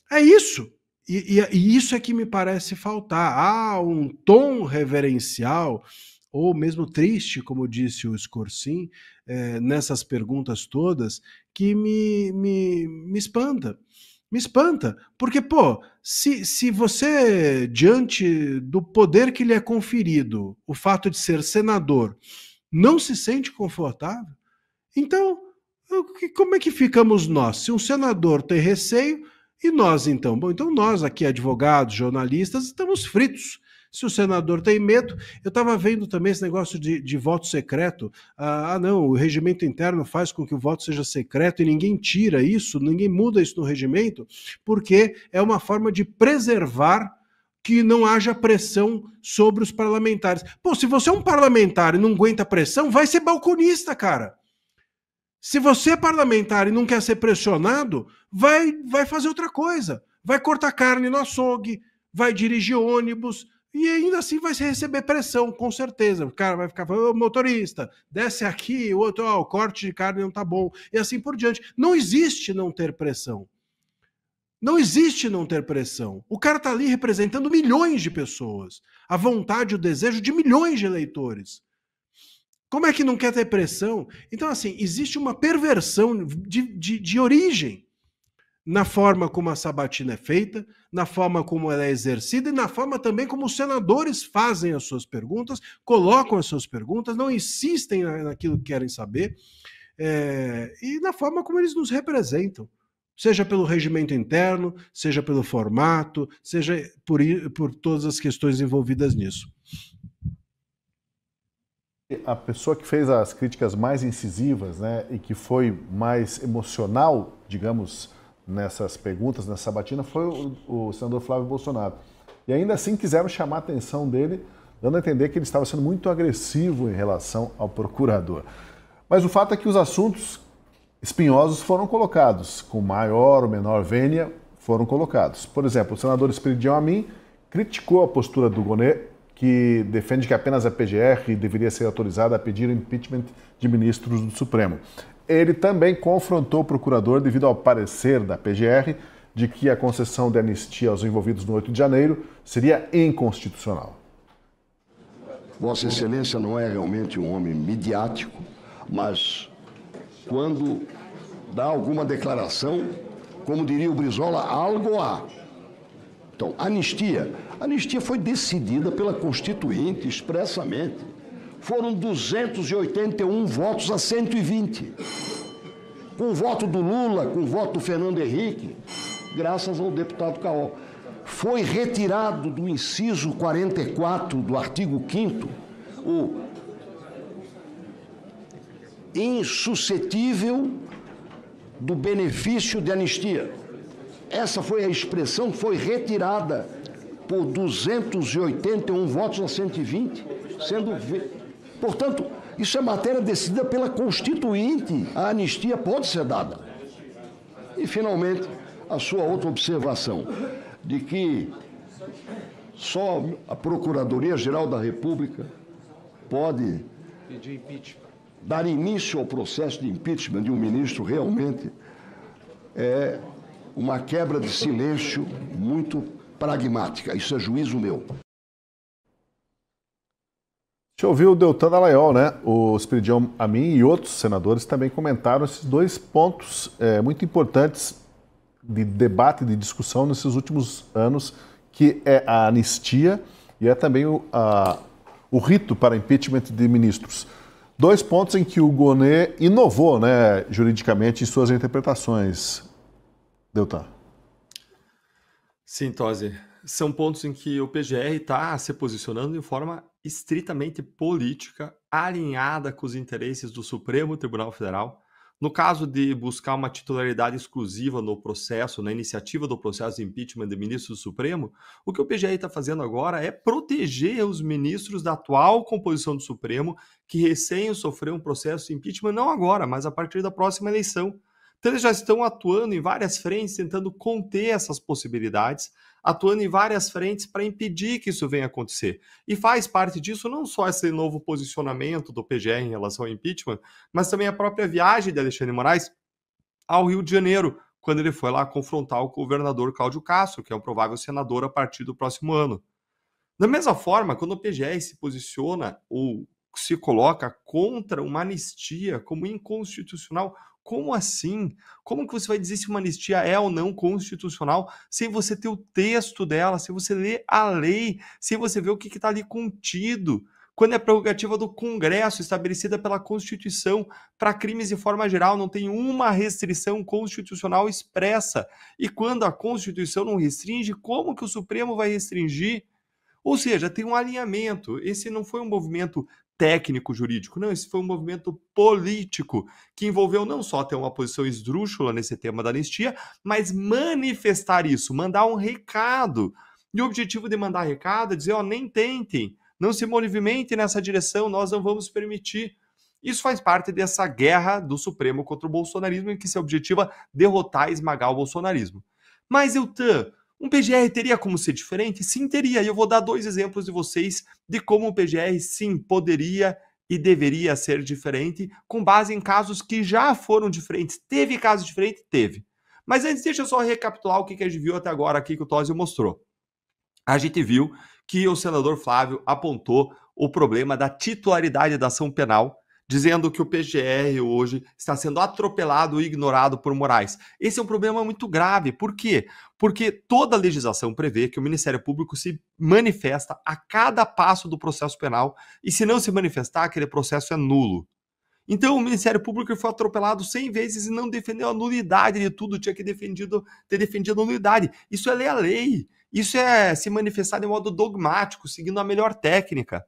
é isso. E isso é que me parece faltar. Um tom reverencial, ou mesmo triste, como disse o Scorsin, nessas perguntas todas, que me espanta. Me espanta, porque, se você, diante do poder que lhe é conferido, o fato de ser senador, não se sente confortável, então, como é que ficamos nós? Se um senador tem receio, e nós, então? Bom, então nós aqui, advogados, jornalistas, estamos fritos. Se o senador tem medo, eu estava vendo também esse negócio de voto secreto. Não, o regimento interno faz com que o voto seja secreto e ninguém tira isso, ninguém muda isso no regimento, porque é uma forma de preservar que não haja pressão sobre os parlamentares. Se você é um parlamentar e não aguenta pressão, vai ser balconista, cara. Se você é parlamentar e não quer ser pressionado, vai fazer outra coisa. Vai cortar carne no açougue, vai dirigir ônibus, e ainda assim vai receber pressão, com certeza. O cara vai ficar falando, motorista, desce aqui, o outro, o corte de carne não tá bom, e assim por diante. Não existe não ter pressão. Não existe não ter pressão. O cara tá ali representando milhões de pessoas, a vontade, o desejo de milhões de eleitores. Como é que não quer ter pressão? Então, assim, existe uma perversão de origem na forma como a sabatina é feita, na forma como ela é exercida e na forma também como os senadores fazem as suas perguntas, colocam as suas perguntas, não insistem naquilo que querem saber, e na forma como eles nos representam, seja pelo regimento interno, seja pelo formato, seja por todas as questões envolvidas nisso. A pessoa que fez as críticas mais incisivas, né, e que foi mais emocional, digamos, nessas perguntas, nessa sabatina, foi o senador Flávio Bolsonaro. E ainda assim quiseram chamar a atenção dele, dando a entender que ele estava sendo muito agressivo em relação ao procurador. Mas o fato é que os assuntos espinhosos foram colocados, com maior ou menor vênia, foram colocados. Por exemplo, o senador Esperidião Amin criticou a postura do Gonê, que defende que apenas a PGR deveria ser autorizada a pedir o impeachment de ministros do Supremo. Ele também confrontou o procurador devido ao parecer da PGR de que a concessão de anistia aos envolvidos no 8 de janeiro seria inconstitucional. Vossa Excelência não é realmente um homem midiático, mas quando dá alguma declaração, como diria o Brizola, algo há. Então, anistia foi decidida pela Constituinte expressamente. Foram 281 votos a 120. Com o voto do Lula, com o voto do Fernando Henrique, graças ao deputado Caol. Foi retirado do inciso 44 do artigo 5º o insuscetível do benefício de anistia. Essa foi a expressão que foi retirada por 281 votos a 120, sendo... Portanto, isso é matéria decidida pela Constituinte. A anistia pode ser dada. E, finalmente, a sua outra observação, de que só a Procuradoria-Geral da República pode dar início ao processo de impeachment de um ministro, realmente é uma quebra de silêncio muito pragmática. Isso é juízo meu. Deixa eu ouvir o Deltan Dallagnol, né? O Esperidião Amin e outros senadores também comentaram esses dois pontos muito importantes de debate, de discussão nesses últimos anos, que é a anistia e é também o rito para impeachment de ministros. Dois pontos em que o Gonê inovou, né, juridicamente em suas interpretações. Deltan. Sim, Tosi. São pontos em que o PGR está se posicionando de forma estritamente política, alinhada com os interesses do Supremo Tribunal Federal. No caso de buscar uma titularidade exclusiva no processo, na iniciativa do processo de impeachment de ministros do Supremo, o que o PGR está fazendo agora é proteger os ministros da atual composição do Supremo que recém sofreram um processo de impeachment, não agora, mas a partir da próxima eleição, Então eles já estão atuando em várias frentes, tentando conter essas possibilidades, atuando em várias frentes para impedir que isso venha a acontecer. E faz parte disso não só esse novo posicionamento do PGR em relação ao impeachment, mas também a própria viagem de Alexandre de Moraes ao Rio de Janeiro, quando ele foi lá confrontar o governador Cláudio Castro, que é um provável senador a partir do próximo ano. Da mesma forma, quando o PGR se posiciona ou se coloca contra uma anistia como inconstitucional, como assim? Como que você vai dizer se uma anistia é ou não constitucional sem você ter o texto dela, sem você ler a lei, sem você ver o que está ali contido? Quando é prerrogativa do Congresso estabelecida pela Constituição, para crimes de forma geral, não tem uma restrição constitucional expressa. E quando a Constituição não restringe, como que o Supremo vai restringir? Ou seja, tem um alinhamento. Esse não foi um movimento técnico-jurídico, não, esse foi um movimento político que envolveu não só ter uma posição esdrúxula nesse tema da anistia, mas manifestar isso, mandar um recado. E o objetivo de mandar recado é dizer, ó, nem tentem, não se movimentem nessa direção, nós não vamos permitir. Isso faz parte dessa guerra do Supremo contra o bolsonarismo, em que se objetiva derrotar e esmagar o bolsonarismo. Mas, Eltan, um PGR teria como ser diferente? Sim, teria. E eu vou dar 2 exemplos de vocês de como o PGR, sim, poderia e deveria ser diferente, com base em casos que já foram diferentes. Teve casos diferentes? Teve. Mas antes, deixa eu só recapitular o que a gente viu até agora aqui que o Tosio mostrou. A gente viu que o senador Flávio apontou o problema da titularidade da ação penal, dizendo que o PGR hoje está sendo atropelado e ignorado por Moraes. Esse é um problema muito grave. Por quê? Porque toda a legislação prevê que o Ministério Público se manifesta a cada passo do processo penal e, se não se manifestar, aquele processo é nulo. Então, o Ministério Público foi atropelado 100 vezes e não defendeu a nulidade de tudo, tinha que ter defendido a nulidade. Isso é ler a lei. Isso é se manifestar de modo dogmático, seguindo a melhor técnica.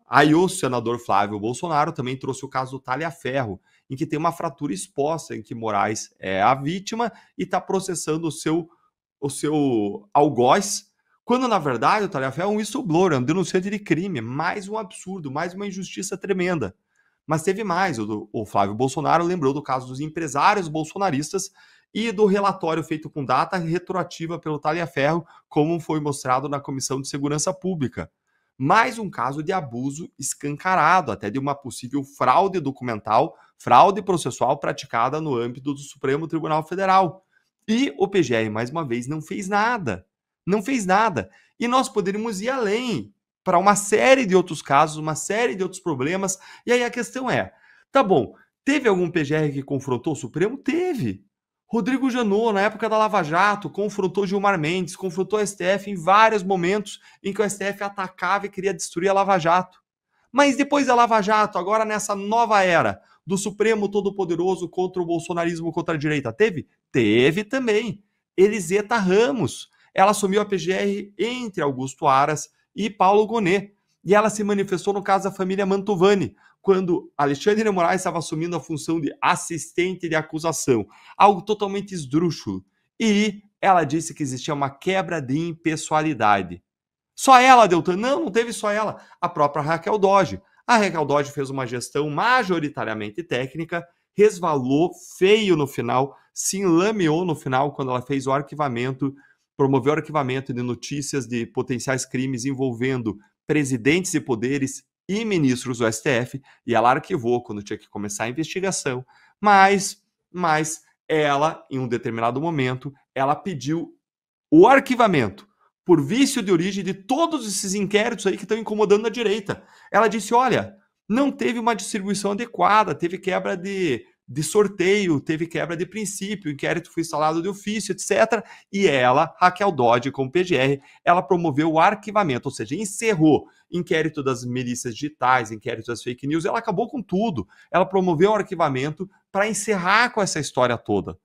Aí o senador Flávio Bolsonaro também trouxe o caso do Talhaferro, em que tem uma fratura exposta, em que Moraes é a vítima e está processando o seu algoz, quando na verdade o Talhaferro é um whistleblower, é um denunciante de crime, mais um absurdo, mais uma injustiça tremenda. Mas teve mais, o Flávio Bolsonaro lembrou do caso dos empresários bolsonaristas e do relatório feito com data retroativa pelo Talhaferro, como foi mostrado na Comissão de Segurança Pública. Mais um caso de abuso escancarado, até de uma possível fraude documental, fraude processual praticada no âmbito do Supremo Tribunal Federal. E o PGR, mais uma vez, não fez nada. Não fez nada. E nós poderíamos ir além para uma série de outros casos, uma série de outros problemas. E aí a questão é, tá bom, teve algum PGR que confrontou o Supremo? Teve. Rodrigo Janot, na época da Lava Jato, confrontou Gilmar Mendes, confrontou a STF em vários momentos em que o STF atacava e queria destruir a Lava Jato. Mas depois da Lava Jato, agora nessa nova era do Supremo Todo-Poderoso contra o bolsonarismo, contra a direita, teve? Teve também. Eliseta Ramos. Ela assumiu a PGR entre Augusto Aras e Paulo Gonet. E ela se manifestou no caso da família Mantovani, quando Alexandre de Moraes estava assumindo a função de assistente de acusação, algo totalmente esdrúxulo. E ela disse que existia uma quebra de impessoalidade. Só ela, Deltan? Não teve só ela. A própria Raquel Dodge. A Raquel Dodge fez uma gestão majoritariamente técnica, resvalou feio no final, se enlameou no final quando ela fez o arquivamento, promoveu o arquivamento de notícias de potenciais crimes envolvendo presidentes de poderes e ministros do STF, e ela arquivou quando tinha que começar a investigação, mas ela, em um determinado momento, ela pediu o arquivamento por vício de origem de todos esses inquéritos aí que estão incomodando a direita. Ela disse, olha, não teve uma distribuição adequada, teve quebra de sorteio, teve quebra de princípio, o inquérito foi instalado de ofício, etc. E ela, Raquel Dodge, como PGR, ela promoveu o arquivamento, ou seja, encerrou inquérito das milícias digitais, inquérito das fake news, ela acabou com tudo. Ela promoveu o arquivamento para encerrar com essa história toda.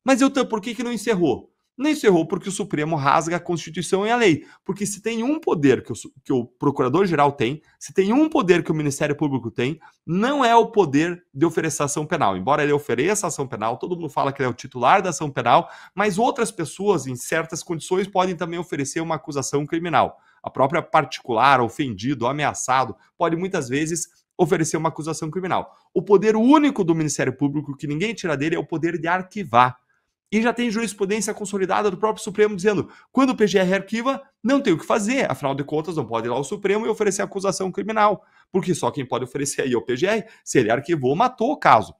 Mas, Eltan, por que não encerrou? Não encerrou porque o Supremo rasga a Constituição e a lei. Porque se tem um poder que o Procurador-Geral tem, se tem um poder que o Ministério Público tem, não é o poder de oferecer ação penal. Embora ele ofereça ação penal, todo mundo fala que ele é o titular da ação penal, mas outras pessoas, em certas condições, podem também oferecer uma acusação criminal. A própria particular, ofendido, ameaçado, pode muitas vezes oferecer uma acusação criminal. O poder único do Ministério Público, que ninguém tira dele, é o poder de arquivar. E já tem jurisprudência consolidada do próprio Supremo dizendo, quando o PGR arquiva, não tem o que fazer, afinal de contas não pode ir lá ao Supremo e oferecer acusação criminal, porque só quem pode oferecer aí é o PGR, se ele arquivou, matou o caso.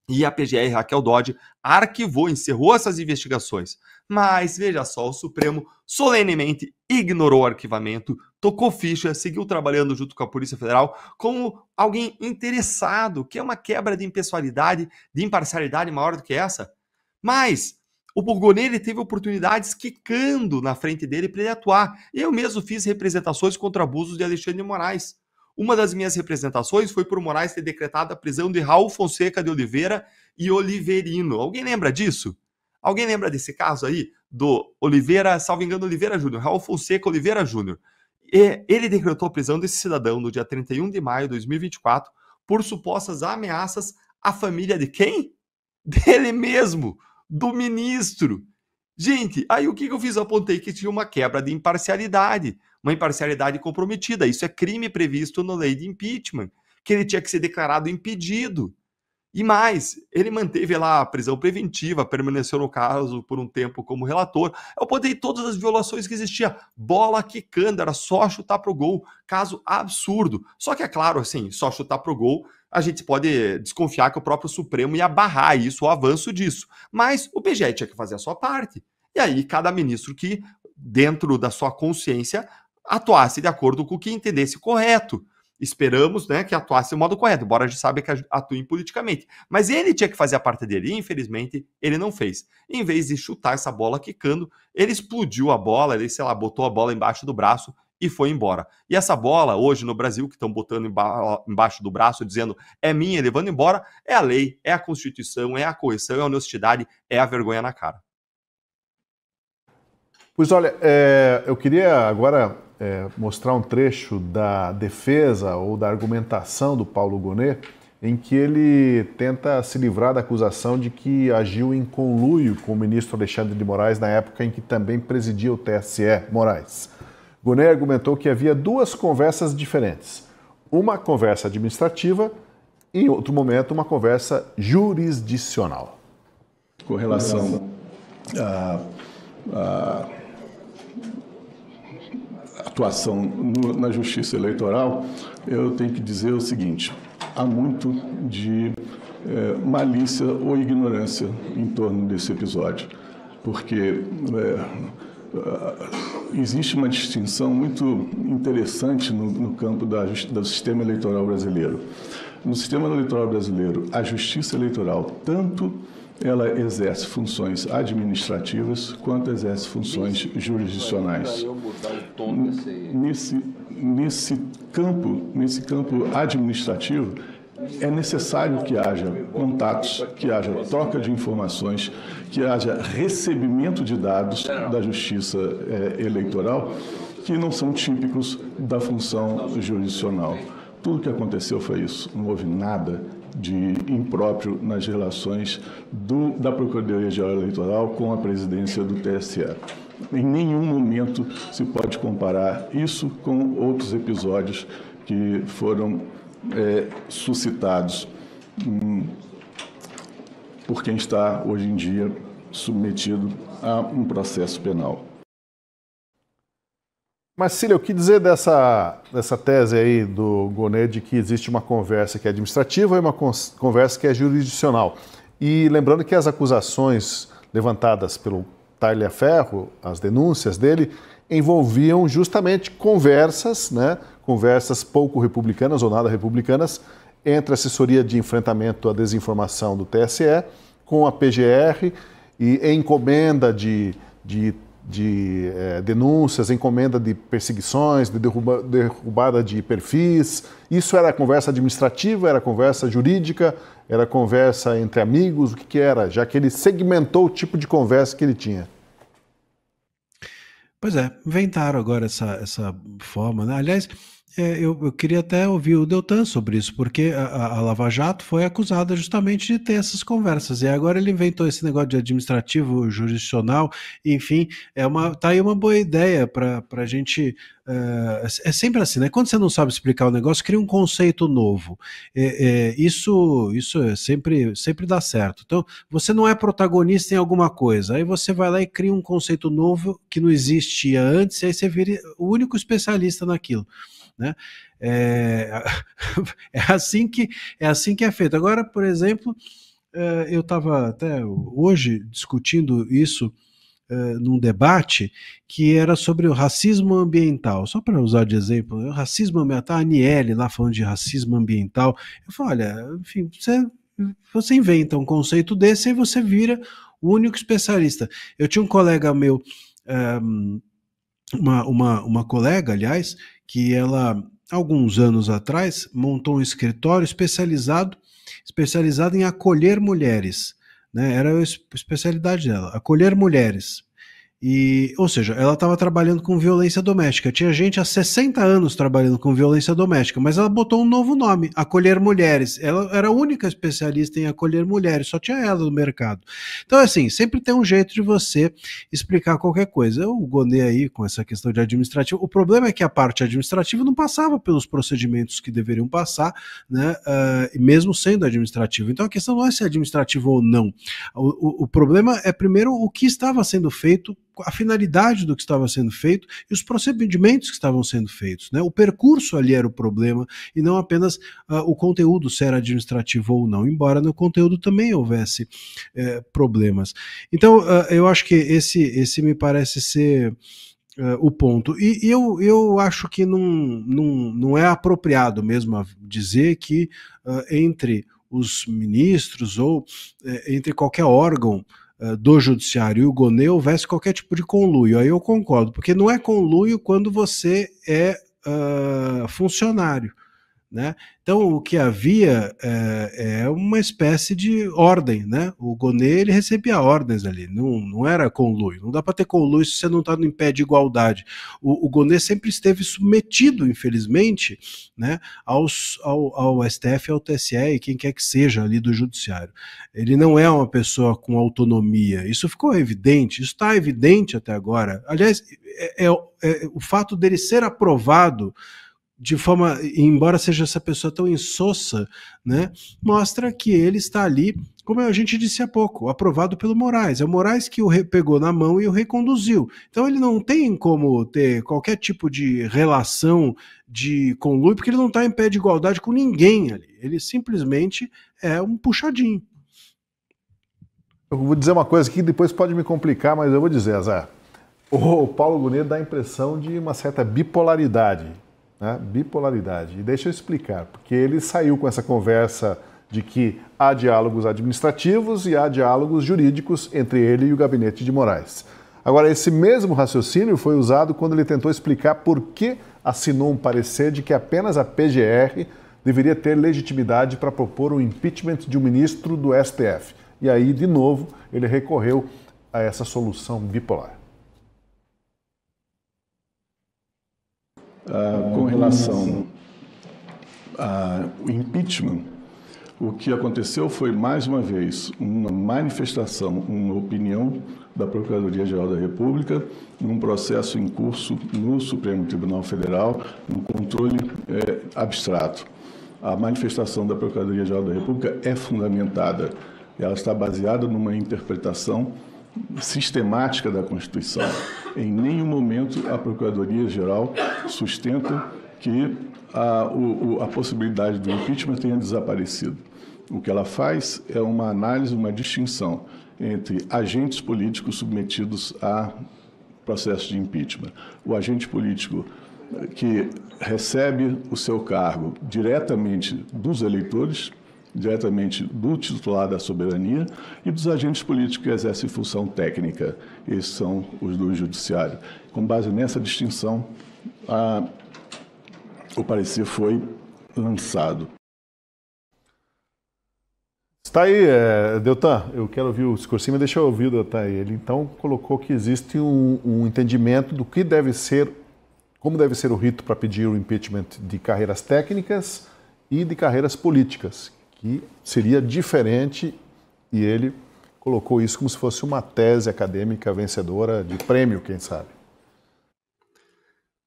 E a PGR Raquel Dodge arquivou, encerrou essas investigações. Mas, veja só, o Supremo solenemente ignorou o arquivamento, tocou ficha, seguiu trabalhando junto com a Polícia Federal como alguém interessado, que é uma quebra de impessoalidade, de imparcialidade maior do que essa. Mas o Gonê teve oportunidades quicando na frente dele para ele atuar. Eu mesmo fiz representações contra abusos de Alexandre de Moraes. Uma das minhas representações foi por Moraes ter decretado a prisão de Raul Fonseca de Oliveira e Oliverino. Alguém lembra disso? Alguém lembra desse caso aí? Do Oliveira, salvo engano, Oliveira Júnior, Raul Fonseca Oliveira Júnior. Ele decretou a prisão desse cidadão no dia 31 de maio de 2024 por supostas ameaças à família de quem? Dele mesmo, do ministro. Gente, aí o que eu fiz? Eu apontei que tinha uma quebra de imparcialidade, uma imparcialidade comprometida. Isso é crime previsto na lei de impeachment, que ele tinha que ser declarado impedido. E mais, ele manteve lá a prisão preventiva, permaneceu no caso por um tempo como relator. Eu apontei todas as violações que existiam. Bola quicando, era só chutar pro gol. Caso absurdo. Só que é claro, assim, só chutar pro gol, a gente pode desconfiar que o próprio Supremo ia barrar isso, o avanço disso. Mas o PGR tinha que fazer a sua parte. E aí, cada ministro que, dentro da sua consciência, atuasse de acordo com o que entendesse correto. Esperamos, né, que atuasse de modo correto, embora a gente saiba que atue politicamente. Mas ele tinha que fazer a parte dele, e infelizmente ele não fez. Em vez de chutar essa bola quicando, ele explodiu a bola, ele, sei lá, botou a bola embaixo do braço e foi embora. E essa bola, hoje no Brasil, que estão botando embaixo do braço, dizendo é minha, levando embora, é a lei, é a Constituição, é a correção, é a honestidade, é a vergonha na cara. Pois olha, eu queria agora mostrar um trecho da defesa ou da argumentação do Paulo Gonê, em que ele tenta se livrar da acusação de que agiu em conluio com o ministro Alexandre de Moraes na época em que também presidia o TSE, Moraes. Gonê argumentou que havia duas conversas diferentes. Uma conversa administrativa e, em outro momento, uma conversa jurisdicional. Com relação à atuação na Justiça Eleitoral, eu tenho que dizer o seguinte: há muito de malícia ou ignorância em torno desse episódio, porque existe uma distinção muito interessante no campo do sistema eleitoral brasileiro. No sistema eleitoral brasileiro, a Justiça Eleitoral, tanto ela exerce funções administrativas quanto exerce funções jurisdicionais. Nesse campo administrativo, é necessário que haja contatos, que haja troca de informações, que haja recebimento de dados da Justiça Eleitoral, que não são típicos da função jurisdicional. Tudo o que aconteceu foi isso. Não houve nada de impróprio nas relações da Procuradoria-Geral Eleitoral com a presidência do TSE. Em nenhum momento se pode comparar isso com outros episódios que foram suscitados por quem está, hoje em dia, submetido a um processo penal. Marcílio, o que dizer dessa tese aí do Gonê de que existe uma conversa que é administrativa e uma conversa que é jurisdicional? E lembrando que as acusações levantadas pelo Tagliaferro, as denúncias dele, envolviam justamente conversas, né, conversas pouco republicanas ou nada republicanas, entre a assessoria de enfrentamento à desinformação do TSE com a PGR e encomenda de denúncias, encomenda de perseguições, de derrubada de perfis. Isso era conversa administrativa, era conversa jurídica, era conversa entre amigos, o que era? Já que ele segmentou o tipo de conversa que ele tinha. Pois é, inventaram agora essa forma, né? Aliás, Eu queria até ouvir o Deltan sobre isso, porque a Lava Jato foi acusada justamente de ter essas conversas, e agora ele inventou esse negócio de administrativo, jurisdicional, enfim, tá aí uma boa ideia para a gente. É sempre assim, né? Quando você não sabe explicar o negócio, cria um conceito novo. Isso sempre dá certo. Então, você não é protagonista em alguma coisa, aí você vai lá e cria um conceito novo que não existia antes, e aí você vira o único especialista naquilo. Né? É, é assim que é feito. Agora, por exemplo, eu estava até hoje discutindo isso num debate que era sobre o racismo ambiental. Só para usar de exemplo, o racismo ambiental, a Aniele lá falando de racismo ambiental. Eu falo, olha, enfim, você inventa um conceito desse e você vira o único especialista. Eu tinha um colega meu, uma colega, aliás, que ela, alguns anos atrás, montou um escritório especializado em acolher mulheres, né? Era a especialidade dela, acolher mulheres. Ou seja, ela estava trabalhando com violência doméstica. Tinha gente há 60 anos trabalhando com violência doméstica, mas ela botou um novo nome, Acolher Mulheres. Ela era a única especialista em acolher mulheres, só tinha ela no mercado. Então, assim, sempre tem um jeito de você explicar qualquer coisa. O Gonê aí, com essa questão de administrativo, o problema é que a parte administrativa não passava pelos procedimentos que deveriam passar, né, mesmo sendo administrativo. Então, a questão não é se é administrativo ou não. O problema é, primeiro, o que estava sendo feito, a finalidade do que estava sendo feito e os procedimentos que estavam sendo feitos, né? O percurso ali era o problema e não apenas o conteúdo, se era administrativo ou não, embora no conteúdo também houvesse problemas. Então, eu acho que esse me parece ser o ponto. E eu acho que não é apropriado mesmo dizer que entre os ministros ou entre qualquer órgão do judiciário e o Gonê houvesse qualquer tipo de conluio. Aí eu concordo, porque não é conluio quando você é funcionário, né? Então o que havia é uma espécie de ordem, né? O Gonê, ele recebia ordens ali, não era conluio. Não dá para ter conluio se você não está em pé de igualdade. O Gonê sempre esteve submetido, infelizmente, né, ao STF, ao TSE e quem quer que seja ali do judiciário. Ele não é uma pessoa com autonomia. Isso ficou evidente, isso está evidente até agora. Aliás, o fato dele ser aprovado de forma, embora seja essa pessoa tão insossa, né, mostra que ele está ali, como a gente disse há pouco, aprovado pelo Moraes. É o Moraes que o pegou na mão e o reconduziu. Então ele não tem como ter qualquer tipo de relação de conluio, porque ele não está em pé de igualdade com ninguém ali. Ele simplesmente é um puxadinho. Eu vou dizer uma coisa que depois pode me complicar, mas eu vou dizer, Zé. O Paulo Gonê dá a impressão de uma certa bipolaridade. Né? Bipolaridade. E deixa eu explicar, porque ele saiu com essa conversa de que há diálogos administrativos e há diálogos jurídicos entre ele e o gabinete de Moraes. Agora, esse mesmo raciocínio foi usado quando ele tentou explicar por que assinou um parecer de que apenas a PGR deveria ter legitimidade para propor o impeachment de um ministro do STF. E aí, de novo, ele recorreu a essa solução bipolar. Com relação ao impeachment, o que aconteceu foi, mais uma vez, uma manifestação, uma opinião da Procuradoria-Geral da República num processo em curso no Supremo Tribunal Federal, um controle abstrato. A manifestação da Procuradoria-Geral da República é fundamentada. Ela está baseada numa interpretação sistemática da Constituição. Em nenhum momento a Procuradoria-Geral sustenta que a possibilidade do impeachment tenha desaparecido. O que ela faz é uma análise, uma distinção entre agentes políticos submetidos a processo de impeachment. O agente político que recebe o seu cargo diretamente dos eleitores, diretamente do titular da soberania, e dos agentes políticos que exercem função técnica. Esses são os do judiciário. Com base nessa distinção, o parecer foi lançado. Está aí, Deltan, eu quero ouvir o discursinho, mas deixa eu ouvir o Deltan. Ele então colocou que existe um entendimento do que deve ser como deve ser o rito para pedir o impeachment de carreiras técnicas e de carreiras políticas, que seria diferente, e ele colocou isso como se fosse uma tese acadêmica vencedora de prêmio, quem sabe.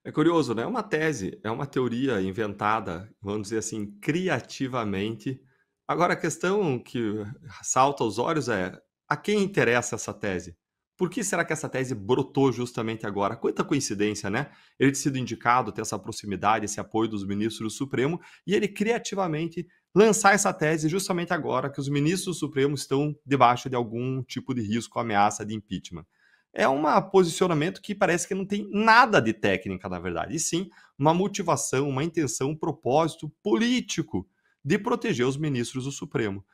É curioso, né? É uma tese, é uma teoria inventada, vamos dizer assim, criativamente. Agora, a questão que salta aos olhos é: a quem interessa essa tese? Por que será que essa tese brotou justamente agora? Quanta coincidência, né? Ele ter sido indicado, ter essa proximidade, esse apoio dos ministros do Supremo, e ele criativamente lançar essa tese justamente agora que os ministros do Supremo estão debaixo de algum tipo de risco, ameaça de impeachment. É um posicionamento que parece que não tem nada de técnica, na verdade, e sim uma motivação, uma intenção, um propósito político de proteger os ministros do Supremo.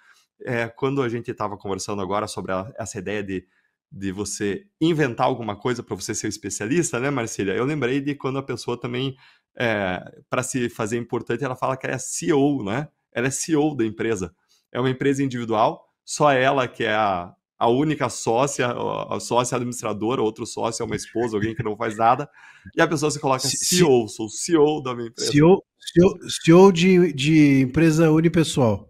Quando a gente estava conversando agora sobre essa ideia de você inventar alguma coisa para você ser especialista, né, Marcília? Eu lembrei de quando a pessoa também, para se fazer importante, ela fala que ela é CEO, né? Ela é CEO da empresa. É uma empresa individual, só ela que é a única sócia, a sócia administradora, outro sócio é uma esposa, alguém que não faz nada, e a pessoa se coloca CEO, sou CEO da minha empresa. CEO de empresa unipessoal.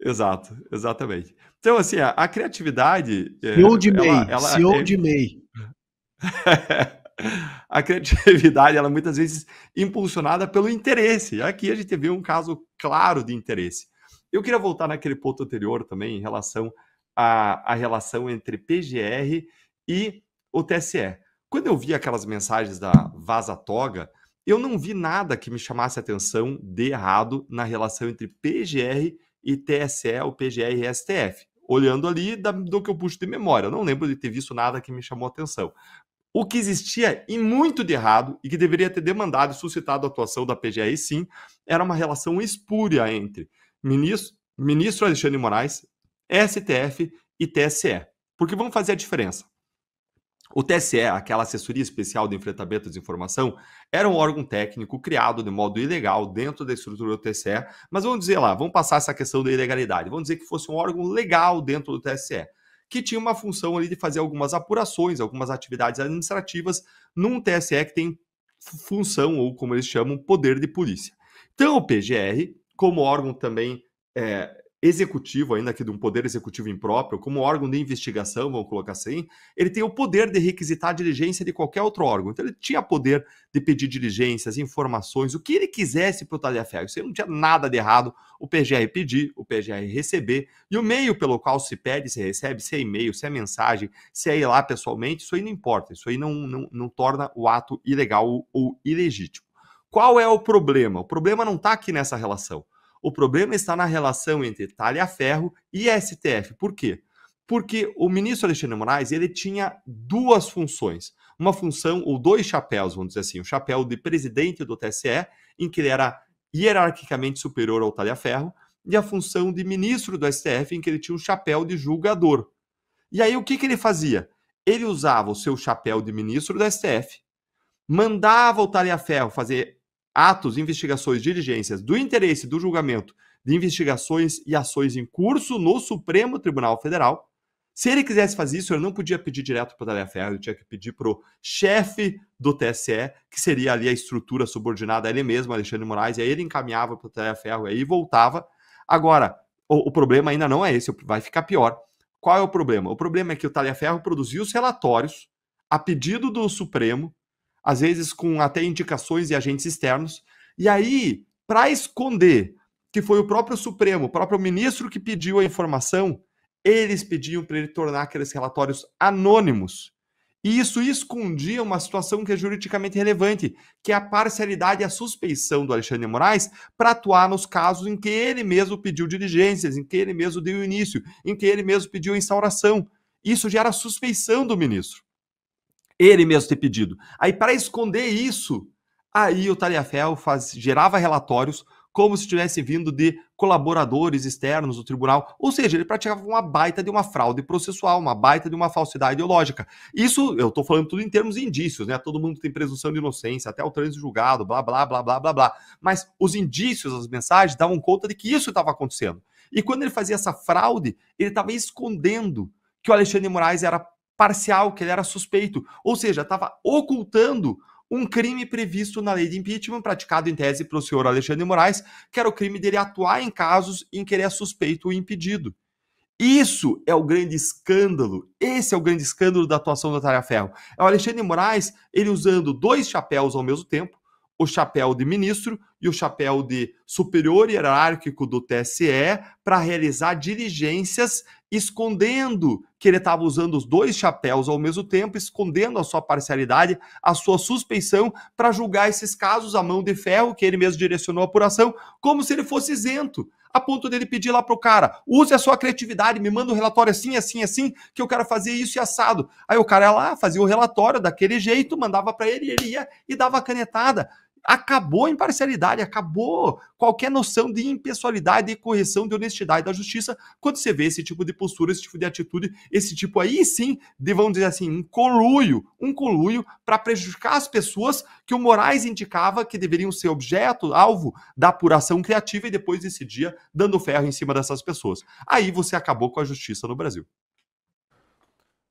Exato, exatamente. Então, assim, a criatividade... CEO de MEI, CEO de MEI. A criatividade, ela é muitas vezes impulsionada pelo interesse. Aqui a gente vê um caso claro de interesse. Eu queria voltar naquele ponto anterior também, em relação à relação entre PGR e o TSE. Quando eu vi aquelas mensagens da Vaza Toga, eu não vi nada que me chamasse a atenção de errado na relação entre PGR e TSE, ou PGR e STF. Olhando ali do que eu puxo de memória, eu não lembro de ter visto nada que me chamou a atenção. O que existia e muito de errado, e que deveria ter demandado e suscitado a atuação da PGR, sim, era uma relação espúria entre ministro Alexandre de Moraes, STF e TSE. Porque vamos fazer a diferença. O TSE, aquela assessoria especial de enfrentamento de desinformação, era um órgão técnico criado de modo ilegal dentro da estrutura do TSE, mas vamos dizer lá, vamos passar essa questão da ilegalidade, vamos dizer que fosse um órgão legal dentro do TSE, que tinha uma função ali de fazer algumas apurações, algumas atividades administrativas num TSE que tem função, ou como eles chamam, poder de polícia. Então o PGR, como órgão também executivo, ainda que de um poder executivo impróprio, como órgão de investigação, vamos colocar assim, ele tem o poder de requisitar a diligência de qualquer outro órgão. Então ele tinha poder de pedir diligências, informações, o que ele quisesse para o talha-ferro. Isso aí não tinha nada de errado o PGR pedir, o PGR receber, e o meio pelo qual se pede, se recebe, se é e-mail, se é mensagem, se é ir lá pessoalmente, isso aí não importa, isso aí não torna o ato ilegal ou ilegítimo. Qual é o problema? O problema não está aqui nessa relação. O problema está na relação entre talha-ferro e STF. Por quê? Porque o ministro Alexandre de Moraes, ele tinha duas funções. Uma função, ou dois chapéus, vamos dizer assim. O chapéu de presidente do TSE, em que ele era hierarquicamente superior ao talha-ferro, e a função de ministro do STF, em que ele tinha um chapéu de julgador. E aí, o que ele fazia? Ele usava o seu chapéu de ministro do STF, mandava o talha-ferro fazer atos, investigações, diligências do interesse do julgamento de investigações e ações em curso no Supremo Tribunal Federal. Se ele quisesse fazer isso, ele não podia pedir direto para o talha-ferro, ele tinha que pedir para o chefe do TSE, que seria ali a estrutura subordinada a ele mesmo, Alexandre de Moraes, e aí ele encaminhava para o talha-ferro, e aí voltava. Agora, o problema ainda não é esse, vai ficar pior. Qual é o problema? O problema é que o talha-ferro produzia os relatórios a pedido do Supremo, às vezes com até indicações de agentes externos, e aí, para esconder que foi o próprio Supremo, o próprio ministro que pediu a informação, eles pediam para ele tornar aqueles relatórios anônimos. E isso escondia uma situação que é juridicamente relevante, que é a parcialidade e a suspeição do Alexandre de Moraes para atuar nos casos em que ele mesmo pediu diligências, em que ele mesmo deu início, em que ele mesmo pediu instauração. Isso gera suspeição do ministro. Ele mesmo ter pedido. Aí, para esconder isso, aí o talha-ferro gerava relatórios como se tivesse vindo de colaboradores externos do tribunal. Ou seja, ele praticava uma baita de uma fraude processual, uma baita de uma falsidade ideológica. Isso, eu estou falando tudo em termos de indícios, né? Todo mundo tem presunção de inocência, até o trânsito julgado, blá, blá, blá, blá, blá, blá. Mas os indícios, as mensagens, davam conta de que isso estava acontecendo. E quando ele fazia essa fraude, ele estava escondendo que o Alexandre de Moraes era parcial, que ele era suspeito, ou seja, estava ocultando um crime previsto na lei de impeachment, praticado em tese pelo senhor Alexandre de Moraes, que era o crime dele atuar em casos em que ele é suspeito ou impedido. Isso é o grande escândalo, esse é o grande escândalo da atuação da Natália Ferro. É o Alexandre de Moraes, ele usando dois chapéus ao mesmo tempo, o chapéu de ministro e o chapéu de superior hierárquico do TSE, para realizar diligências, escondendo que ele estava usando os dois chapéus ao mesmo tempo, escondendo a sua parcialidade, a sua suspeição, para julgar esses casos à mão de ferro, que ele mesmo direcionou a apuração, como se ele fosse isento, a ponto dele pedir lá pro cara, use a sua criatividade, me manda um relatório assim, assim, assim, que eu quero fazer isso e assado. Aí o cara ia lá, fazia o relatório daquele jeito, mandava para ele, e ele ia e dava a canetada. Acabou a imparcialidade, acabou qualquer noção de impessoalidade, de correção, de honestidade da justiça, quando você vê esse tipo de postura, esse tipo de atitude, esse tipo aí sim, de, vamos dizer assim, um conluio para prejudicar as pessoas que o Moraes indicava que deveriam ser objeto, alvo da apuração criativa, e depois desse dia dando ferro em cima dessas pessoas. Aí você acabou com a justiça no Brasil.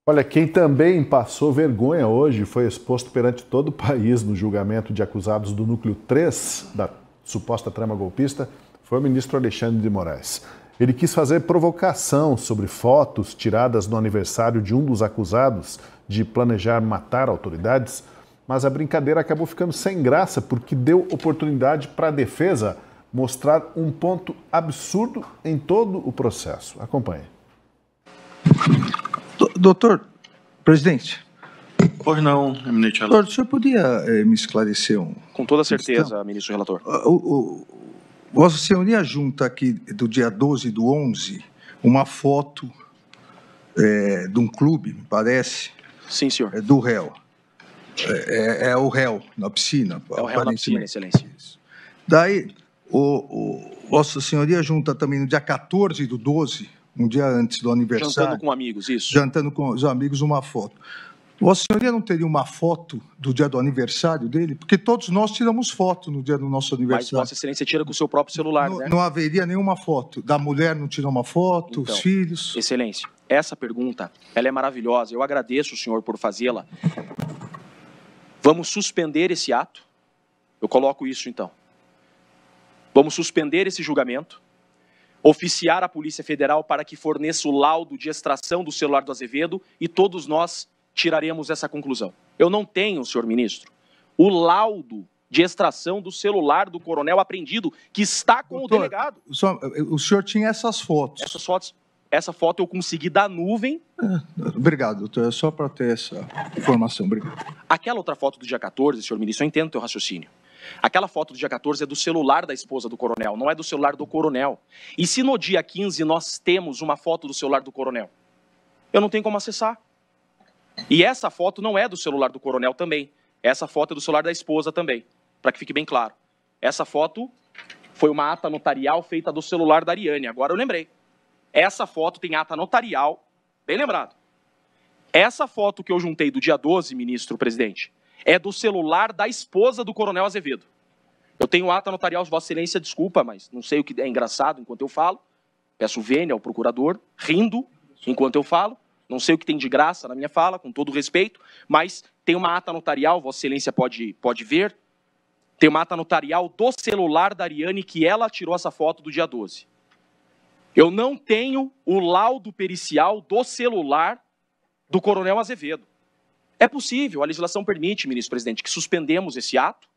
Olha, quem também passou vergonha hoje foi exposto perante todo o país no julgamento de acusados do núcleo 3 da suposta trama golpista foi o ministro Alexandre de Moraes. Ele quis fazer provocação sobre fotos tiradas no aniversário de um dos acusados de planejar matar autoridades, mas a brincadeira acabou ficando sem graça porque deu oportunidade para a defesa mostrar um ponto absurdo em todo o processo. Acompanhe. Doutor, presidente. Pois não, eminente relator. Doutor, o senhor podia me esclarecer um... Com toda certeza, ministro relator. Vossa Senhoria junta aqui do dia 12 do 11 uma foto de um clube, me parece. Sim, senhor. Do réu. É o réu na piscina. É o réu na piscina, excelência. Daí, Vossa Senhoria junta também no dia 14 do 12... um dia antes do aniversário. Jantando com amigos, isso. Jantando com os amigos, uma foto. Vossa Senhoria não teria uma foto do dia do aniversário dele? Porque todos nós tiramos foto no dia do nosso aniversário. Mas Vossa Excelência tira com o seu próprio celular, né? Não haveria nenhuma foto. Da mulher não tirou uma foto, então, os filhos... Excelência, essa pergunta, ela é maravilhosa. Eu agradeço o senhor por fazê-la. Vamos suspender esse ato? Eu coloco isso, então. Vamos suspender esse julgamento, oficiar a Polícia Federal para que forneça o laudo de extração do celular do Azevedo e todos nós tiraremos essa conclusão. Eu não tenho, senhor ministro, o laudo de extração do celular do coronel apreendido que está com Doutor, o delegado. O senhor tinha essas fotos. Essa foto eu consegui da nuvem. Obrigado, doutor. É só para ter essa informação. Obrigado. Aquela outra foto do dia 14, senhor ministro, eu entendo o teu raciocínio. Aquela foto do dia 14 é do celular da esposa do coronel, não é do celular do coronel. E se no dia 15 nós temos uma foto do celular do coronel? Eu não tenho como acessar. E essa foto não é do celular do coronel também. Essa foto é do celular da esposa também, para que fique bem claro. Essa foto foi uma ata notarial feita do celular da Ariane, agora eu lembrei. Essa foto tem ata notarial, bem lembrado. Essa foto que eu juntei do dia 12, ministro presidente, é do celular da esposa do coronel Azevedo. Eu tenho ata notarial, Vossa Excelência, desculpa, mas não sei o que é engraçado enquanto eu falo. Peço vênia ao procurador, rindo enquanto eu falo. Não sei o que tem de graça na minha fala, com todo respeito, mas tem uma ata notarial, Vossa Excelência pode ver. Tem uma ata notarial do celular da Ariane que ela tirou essa foto do dia 12. Eu não tenho o laudo pericial do celular do coronel Azevedo. É possível, a legislação permite, ministro presidente, que suspendemos esse ato,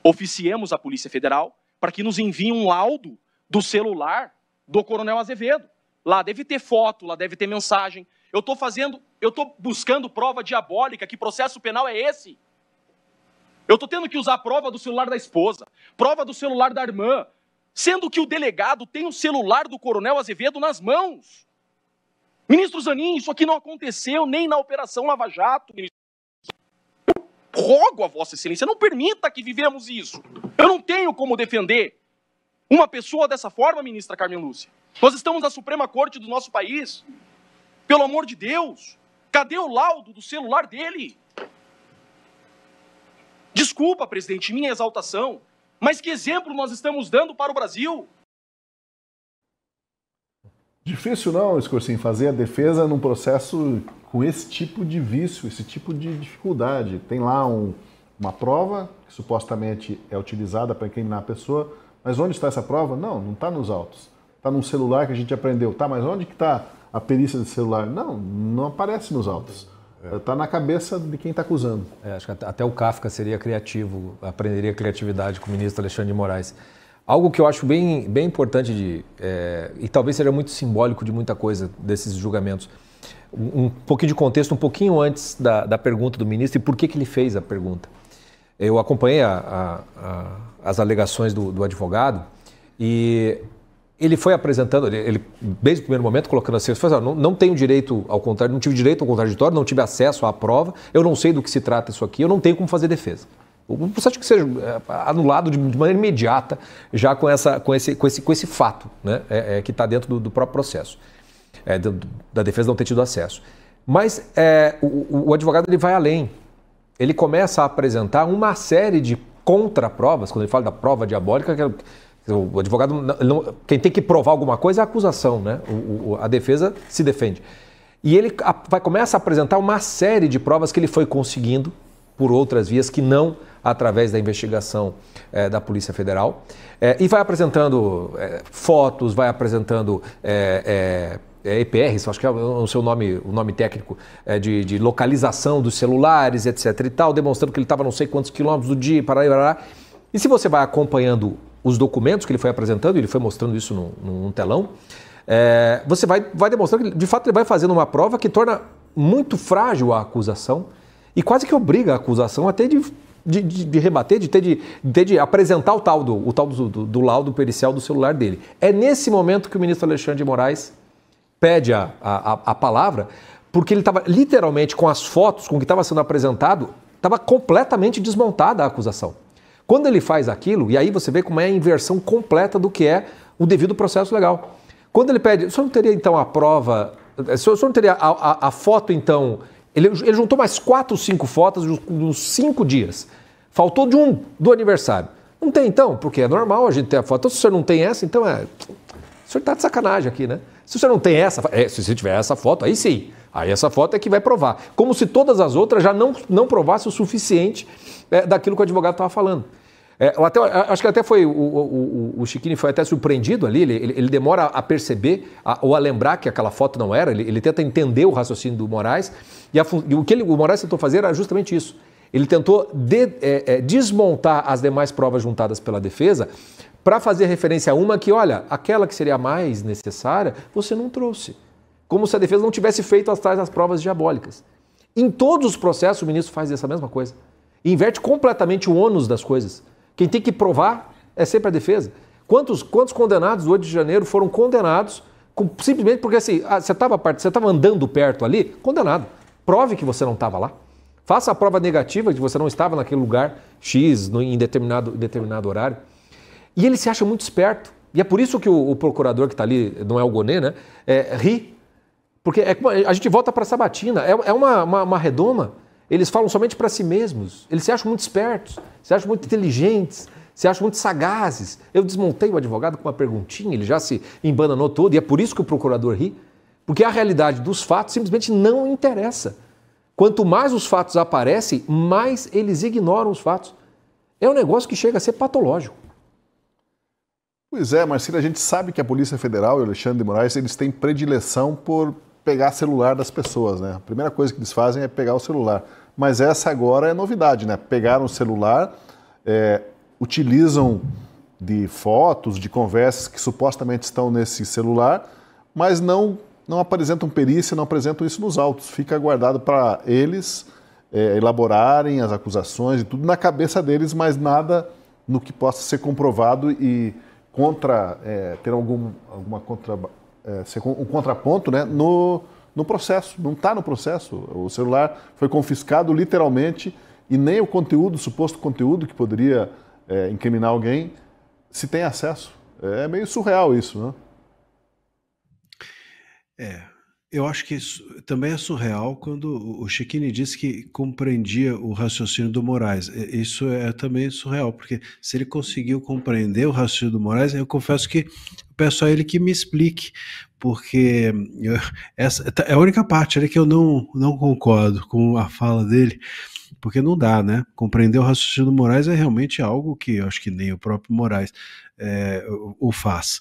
oficiemos a Polícia Federal para que nos envie um laudo do celular do coronel Azevedo. Lá deve ter foto, lá deve ter mensagem. Eu estou buscando prova diabólica, que processo penal é esse? Eu estou tendo que usar prova do celular da esposa, prova do celular da irmã, sendo que o delegado tem o celular do coronel Azevedo nas mãos. Ministro Zanin, isso aqui não aconteceu nem na Operação Lava Jato. Eu rogo a Vossa Excelência, não permita que vivemos isso. Eu não tenho como defender uma pessoa dessa forma, ministra Carmen Lúcia. Nós estamos na Suprema Corte do nosso país. Pelo amor de Deus, cadê o laudo do celular dele? Desculpa, presidente, minha exaltação, mas que exemplo nós estamos dando para o Brasil? Difícil não, Escorcim, fazer a defesa num processo com esse tipo de vício, esse tipo de dificuldade. Tem lá uma prova que supostamente é utilizada para incriminar a pessoa, mas onde está essa prova? Não está nos autos. Está num celular que a gente aprendeu. Tá, mas onde que está a perícia de celular? Não aparece nos autos. Está na cabeça de quem está acusando. Acho que até o Kafka seria criativo, aprenderia criatividade com o ministro Alexandre de Moraes. Algo que eu acho bem importante e talvez seja muito simbólico de muita coisa desses julgamentos. Um pouquinho de contexto, um pouquinho antes da pergunta do ministro e por que ele fez a pergunta. Eu acompanhei as alegações do advogado e ele foi apresentando, ele desde o primeiro momento colocando assim, não tenho direito ao contrário, não tive direito ao contraditório, não tive acesso à prova, eu não sei do que se trata isso aqui, eu não tenho como fazer defesa. O processo que seja anulado de maneira imediata, já com esse fato, né, que está dentro do próprio processo, da defesa não ter tido acesso. Mas o advogado ele vai além, ele começa a apresentar uma série de contraprovas, quando ele fala da prova diabólica, o advogado, quem tem que provar alguma coisa é a acusação, né? A defesa se defende. E ele começa a apresentar uma série de provas que ele foi conseguindo por outras vias que não através da investigação da Polícia Federal. E vai apresentando fotos, vai apresentando EPRs, acho que é o seu nome, o nome técnico, de localização dos celulares, etc. e tal, demonstrando que ele estava não sei quantos quilômetros do dia, parará. E se você vai acompanhando os documentos que ele foi apresentando, ele foi mostrando isso num telão, você vai demonstrando que, de fato, ele vai fazendo uma prova que torna muito frágil a acusação e quase que obriga a acusação a ter de rebater, de ter de apresentar o tal do laudo pericial do celular dele. É nesse momento que o ministro Alexandre de Moraes pede a palavra, porque ele estava literalmente com as fotos, com o que estava sendo apresentado, estava completamente desmontada a acusação. Quando ele faz aquilo, e aí você vê como é a inversão completa do que é o devido processo legal. Quando ele pede, o senhor não teria então a prova, o senhor não teria a foto então, ele juntou mais 4 ou 5 fotos nos 5 dias. Faltou do aniversário. Não tem então, porque é normal a gente ter a foto. Então se o senhor não tem essa, então o senhor está de sacanagem aqui, né? Se o senhor não tem essa, se você tiver essa foto, aí sim. Aí essa foto é que vai provar. Como se todas as outras já não provassem o suficiente daquilo que o advogado estava falando. Acho que até foi o Chiquini foi até surpreendido ali, ele demora a perceber ou a lembrar que aquela foto não era, ele tenta entender o raciocínio do Moraes e o que o Moraes tentou fazer era justamente isso. Ele tentou desmontar as demais provas juntadas pela defesa para fazer referência a uma que, olha, aquela que seria a mais necessária, você não trouxe. Como se a defesa não tivesse feito as tais provas diabólicas. Em todos os processos o ministro faz essa mesma coisa. E inverte completamente o ônus das coisas. Quem tem que provar é sempre a defesa. Quantos condenados do 8 de janeiro foram condenados simplesmente porque assim, você estava andando perto ali, condenado. Prove que você não estava lá. Faça a prova negativa de que você não estava naquele lugar X em determinado horário. E ele se acha muito esperto. E é por isso que o procurador que está ali, não é o Gonê, né, ri. Porque a gente volta para a sabatina, é uma redoma. Eles falam somente para si mesmos. Eles se acham muito espertos, se acham muito inteligentes, se acham muito sagazes. Eu desmontei o advogado com uma perguntinha, ele já se embananou todo, e é por isso que o procurador ri. Porque a realidade dos fatos simplesmente não interessa. Quanto mais os fatos aparecem, mais eles ignoram os fatos. É um negócio que chega a ser patológico. Pois é, Marcílio, a gente sabe que a Polícia Federal e o Alexandre de Moraes, eles têm predileção por pegar celular das pessoas, né? A primeira coisa que eles fazem é pegar o celular. Mas essa agora é novidade, né? Pegaram o celular, utilizam de fotos, de conversas que supostamente estão nesse celular, mas não apresentam perícia, não apresentam isso nos autos. Fica guardado para eles elaborarem as acusações e tudo na cabeça deles, mas nada no que possa ser comprovado e ter um contraponto, né, no processo. Não está no processo. O celular foi confiscado literalmente e nem o conteúdo, o suposto conteúdo que poderia incriminar alguém, se tem acesso. É meio surreal isso, né? Eu acho que também é surreal quando o Chiquini disse que compreendia o raciocínio do Moraes. Isso é também surreal, porque se ele conseguiu compreender o raciocínio do Moraes, eu confesso que peço a ele que me explique, porque essa é a única parte ali que eu não concordo com a fala dele, porque não dá, né? Compreender o raciocínio do Moraes é realmente algo que eu acho que nem o próprio Moraes o faz.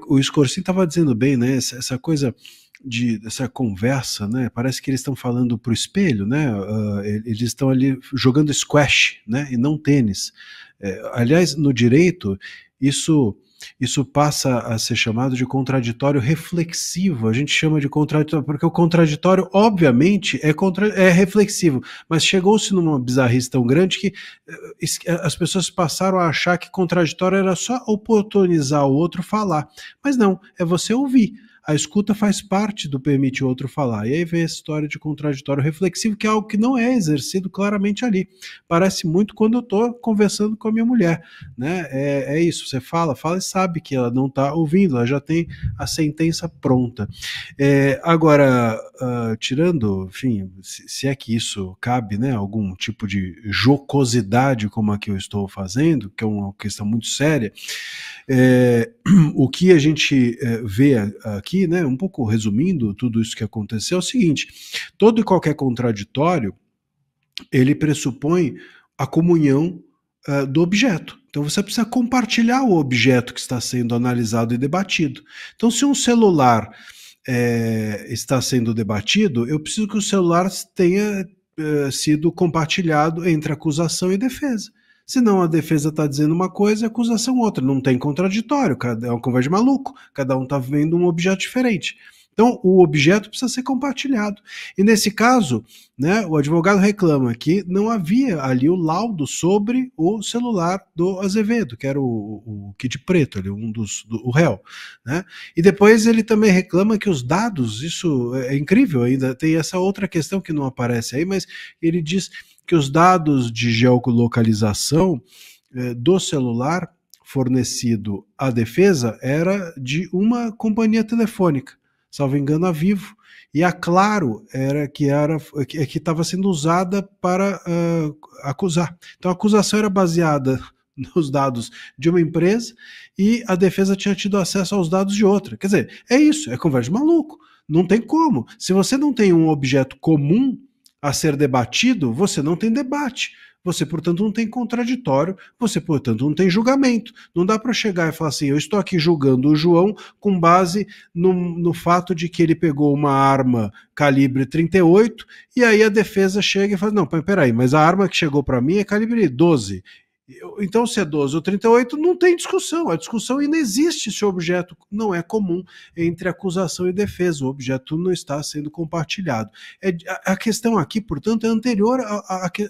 O Scorsin estava dizendo bem, né? Essa coisa dessa conversa, né? Parece que eles estão falando para o espelho, né? Eles estão ali jogando squash, né? E não tênis. Aliás, no direito, isso passa a ser chamado de contraditório reflexivo. A gente chama de contraditório porque o contraditório, obviamente, é reflexivo, mas chegou-se numa bizarrice tão grande que as pessoas passaram a achar que contraditório era só oportunizar o outro falar. Mas não, é você ouvir. A escuta faz parte do permitir o outro falar. E aí vem essa história de contraditório reflexivo, que é algo que não é exercido claramente ali. Parece muito quando eu estou conversando com a minha mulher, né? É isso, você fala e sabe que ela não está ouvindo, ela já tem a sentença pronta. Agora, tirando, enfim, se é que isso cabe, né, algum tipo de jocosidade como a que eu estou fazendo, que é uma questão muito séria, o que a gente vê aqui, né, um pouco resumindo tudo isso que aconteceu, é o seguinte: todo e qualquer contraditório, ele pressupõe a comunhão do objeto. Então você precisa compartilhar o objeto que está sendo analisado e debatido. Então, se um celular está sendo debatido, eu preciso que o celular tenha sido compartilhado entre acusação e defesa. Senão a defesa está dizendo uma coisa e a acusação outra. Não tem contraditório, é uma conversa de maluco. Cada um está vendo um objeto diferente. Então, o objeto precisa ser compartilhado. E nesse caso, né, o advogado reclama que não havia ali o laudo sobre o celular do Azevedo, que era o Kid Preto, ali, o réu. Né? E depois ele também reclama que os dados, isso é incrível, ainda tem essa outra questão que não aparece aí, mas ele diz que os dados de geolocalização do celular fornecido à defesa era de uma companhia telefônica, salvo engano, a Vivo, e a Claro que estava sendo usada para acusar. Então a acusação era baseada nos dados de uma empresa e a defesa tinha tido acesso aos dados de outra. Quer dizer, é isso, é conversa de maluco. Não tem como. Se você não tem um objeto comum a ser debatido, você não tem debate. Você, portanto, não tem contraditório, você, portanto, não tem julgamento. Não dá para chegar e falar assim: eu estou aqui julgando o João com base no fato de que ele pegou uma arma calibre 38 e aí a defesa chega e fala: não, peraí, mas a arma que chegou para mim é calibre 12. Então, se é 12 ou 38, não tem discussão. A discussão inexiste se o objeto não é comum entre acusação e defesa. O objeto não está sendo compartilhado. A questão aqui, portanto, é anterior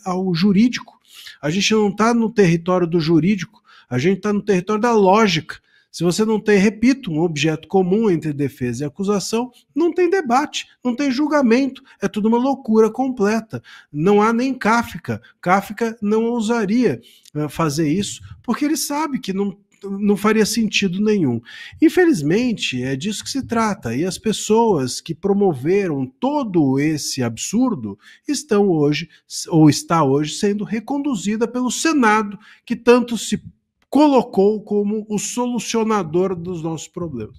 ao jurídico. A gente não está no território do jurídico, a gente está no território da lógica. Se você não tem, repito, um objeto comum entre defesa e acusação, não tem debate, não tem julgamento, é tudo uma loucura completa. Não há nem Kafka. Kafka não ousaria fazer isso, porque ele sabe que não faria sentido nenhum. Infelizmente, é disso que se trata, e as pessoas que promoveram todo esse absurdo estão hoje, ou está hoje, sendo reconduzida pelo Senado, que tanto se colocou como o solucionador dos nossos problemas.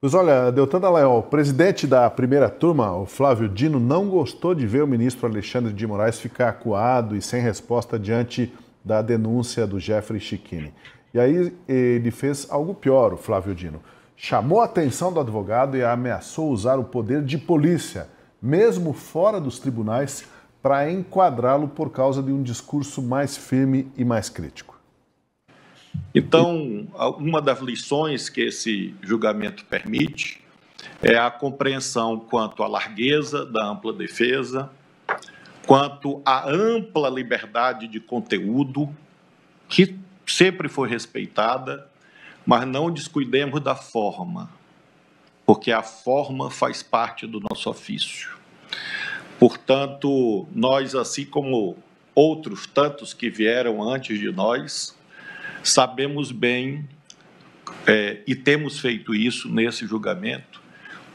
Pois olha, Deltan Dallagnol, o presidente da primeira turma, o Flávio Dino, não gostou de ver o ministro Alexandre de Moraes ficar acuado e sem resposta diante da denúncia do Jeffrey Chicchini. E aí ele fez algo pior, o Flávio Dino. Chamou a atenção do advogado e ameaçou usar o poder de polícia, mesmo fora dos tribunais, para enquadrá-lo por causa de um discurso mais firme e mais crítico. Então, uma das lições que esse julgamento permite é a compreensão quanto à largueza da ampla defesa, quanto à ampla liberdade de conteúdo, que sempre foi respeitada, mas não descuidemos da forma, porque a forma faz parte do nosso ofício. Portanto, nós, assim como outros tantos que vieram antes de nós, sabemos bem, e temos feito isso nesse julgamento,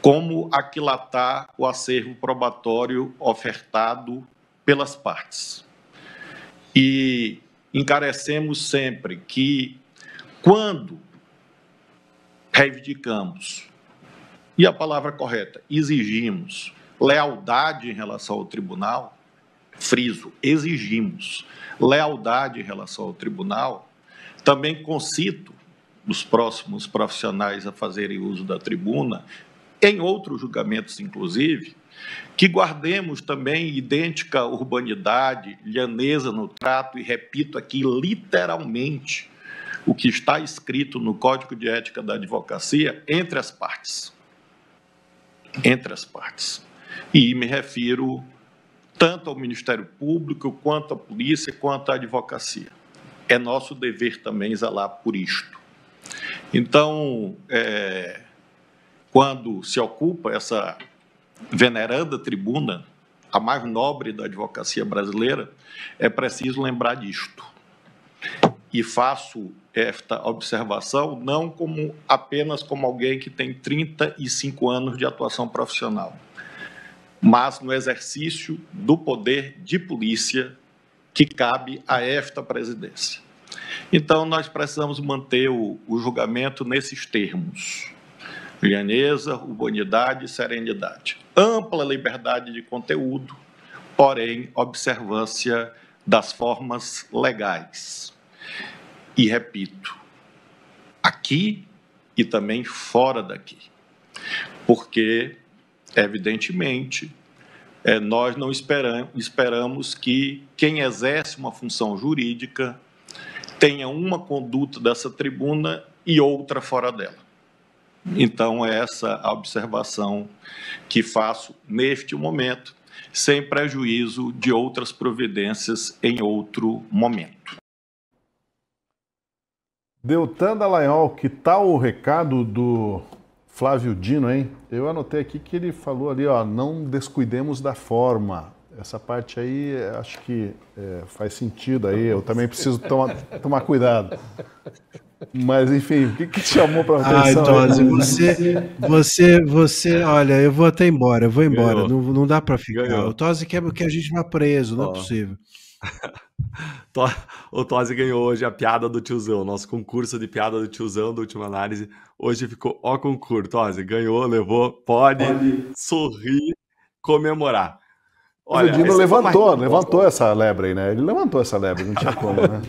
como aquilatar o acervo probatório ofertado pelas partes. E encarecemos sempre que, quando reivindicamos, e a palavra correta, exigimos lealdade em relação ao tribunal, friso, exigimos lealdade em relação ao tribunal, também concito os próximos profissionais a fazerem uso da tribuna, em outros julgamentos, inclusive, que guardemos também idêntica urbanidade, lhaneza no trato, e repito aqui literalmente o que está escrito no Código de Ética da Advocacia entre as partes. Entre as partes. E me refiro tanto ao Ministério Público, quanto à polícia, quanto à advocacia. É nosso dever também zelar por isto. Então, quando se ocupa essa veneranda tribuna, a mais nobre da advocacia brasileira, é preciso lembrar disto. E faço esta observação não apenas como alguém que tem 35 anos de atuação profissional, mas no exercício do poder de polícia que cabe a esta presidência. Então, nós precisamos manter o julgamento nesses termos: lhaneza, urbanidade e serenidade. Ampla liberdade de conteúdo, porém, observância das formas legais. E repito, aqui e também fora daqui, porque, evidentemente, nós não esperamos que quem exerce uma função jurídica tenha uma conduta dessa tribuna e outra fora dela. Então, é essa a observação que faço neste momento, sem prejuízo de outras providências em outro momento. Deltan Dallagnol, que tal o recado do Flávio Dino, hein? Eu anotei aqui que ele falou ali, ó, não descuidemos da forma. Essa parte aí, acho que faz sentido aí, eu também preciso tomar cuidado. Mas, enfim, o que te chamou para a atenção? Tosi, você, olha, eu vou até embora, eu vou embora, não dá para ficar. Ganhou. O Tosi quer que a gente vá preso, não é possível. O Tosi ganhou hoje a piada do tiozão, nosso concurso de piada do tiozão da última análise. Hoje ficou ó concurso. Tosi ganhou, levou, pode sorrir, comemorar. Olha, o Dino levantou essa lebre aí, né? Ele levantou essa lebre, não tinha como, né?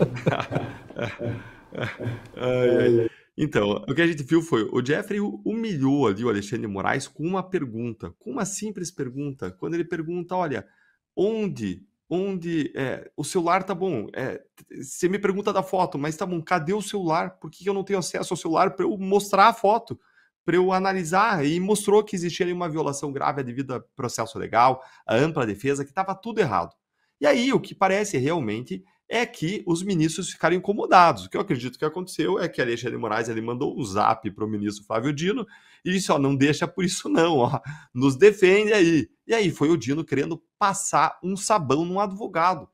Então, o que a gente viu foi, o Jeffrey humilhou ali o Alexandre de Moraes com uma pergunta, com uma simples pergunta, quando ele pergunta, olha, onde o celular tá bom, você me pergunta da foto, mas tá bom, cadê o celular? Por que eu não tenho acesso ao celular para eu mostrar a foto, para eu analisar? E mostrou que existia ali uma violação grave devido ao processo legal, a ampla defesa, que estava tudo errado. E aí, o que parece realmente é que os ministros ficaram incomodados. O que eu acredito que aconteceu é que Alexandre de Moraes ele mandou um zap para o ministro Flávio Dino e disse, ó, não deixa por isso não, ó, nos defende aí. E aí foi o Dino querendo passar um sabão num advogado.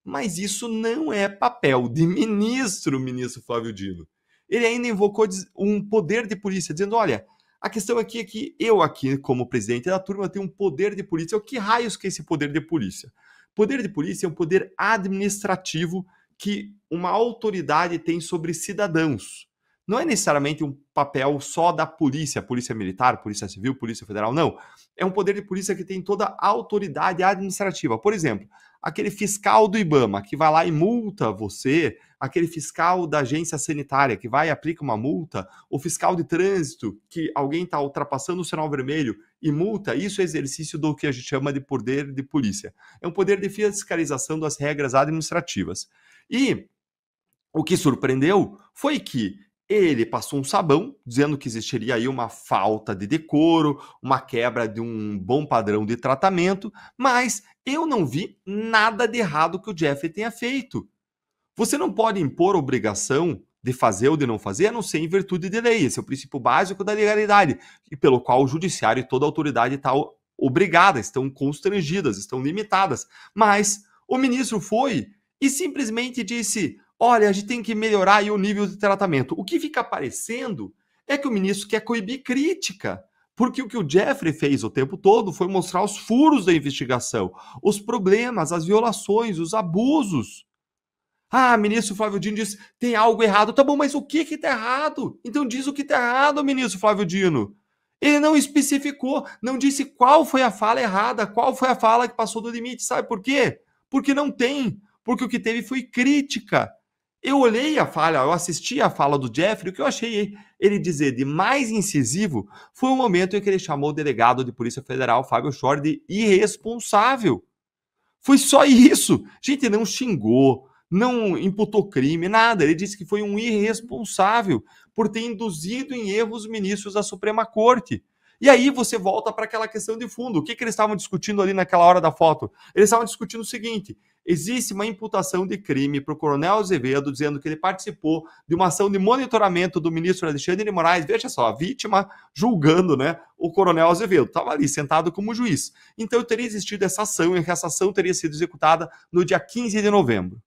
Mas isso não é papel de ministro Flávio Dino. Ele ainda invocou um poder de polícia, dizendo, olha, a questão aqui é que eu aqui, como presidente da turma, tenho um poder de polícia. O que raios que é esse poder de polícia? Poder de polícia é um poder administrativo que uma autoridade tem sobre cidadãos. Não é necessariamente um papel só da polícia militar, polícia civil, polícia federal, não. É um poder de polícia que tem toda a autoridade administrativa. Por exemplo, aquele fiscal do IBAMA que vai lá e multa você, aquele fiscal da agência sanitária que vai e aplica uma multa, o fiscal de trânsito que alguém está ultrapassando o sinal vermelho e multa, isso é exercício do que a gente chama de poder de polícia. É um poder de fiscalização das regras administrativas. E o que surpreendeu foi que ele passou um sabão, dizendo que existiria aí uma falta de decoro, uma quebra de um bom padrão de tratamento, mas eu não vi nada de errado que o Jeffrey tenha feito. Você não pode impor obrigação de fazer ou de não fazer, a não ser em virtude de lei. Esse é o princípio básico da legalidade, e pelo qual o judiciário e toda a autoridade estão obrigadas, estão constrangidas, estão limitadas. Mas o ministro foi e simplesmente disse, olha, a gente tem que melhorar aí o nível de tratamento. O que fica parecendo é que o ministro quer coibir crítica, porque o que o Jeffrey fez o tempo todo foi mostrar os furos da investigação, os problemas, as violações, os abusos. Ah, ministro Flávio Dino diz tem algo errado. Tá bom, mas o que que tá errado? Então diz o que tá errado, ministro Flávio Dino. Ele não especificou, não disse qual foi a fala errada, qual foi a fala que passou do limite. Sabe por quê? Porque não tem. Porque o que teve foi crítica. Eu olhei a fala, eu assisti a fala do Jeffrey, o que eu achei ele dizer de mais incisivo foi o momento em que ele chamou o delegado de Polícia Federal, Fábio Chor, de irresponsável. Foi só isso. Gente, não xingou, não imputou crime, nada. Ele disse que foi um irresponsável por ter induzido em erro os ministros da Suprema Corte. E aí você volta para aquela questão de fundo. O que eles estavam discutindo ali naquela hora da foto? Eles estavam discutindo o seguinte: existe uma imputação de crime para o Coronel Azevedo, dizendo que ele participou de uma ação de monitoramento do ministro Alexandre de Moraes. Veja só, a vítima julgando, né, o Coronel Azevedo. Estava ali sentado como juiz. Então teria existido essa ação, e essa ação teria sido executada no dia 15 de novembro.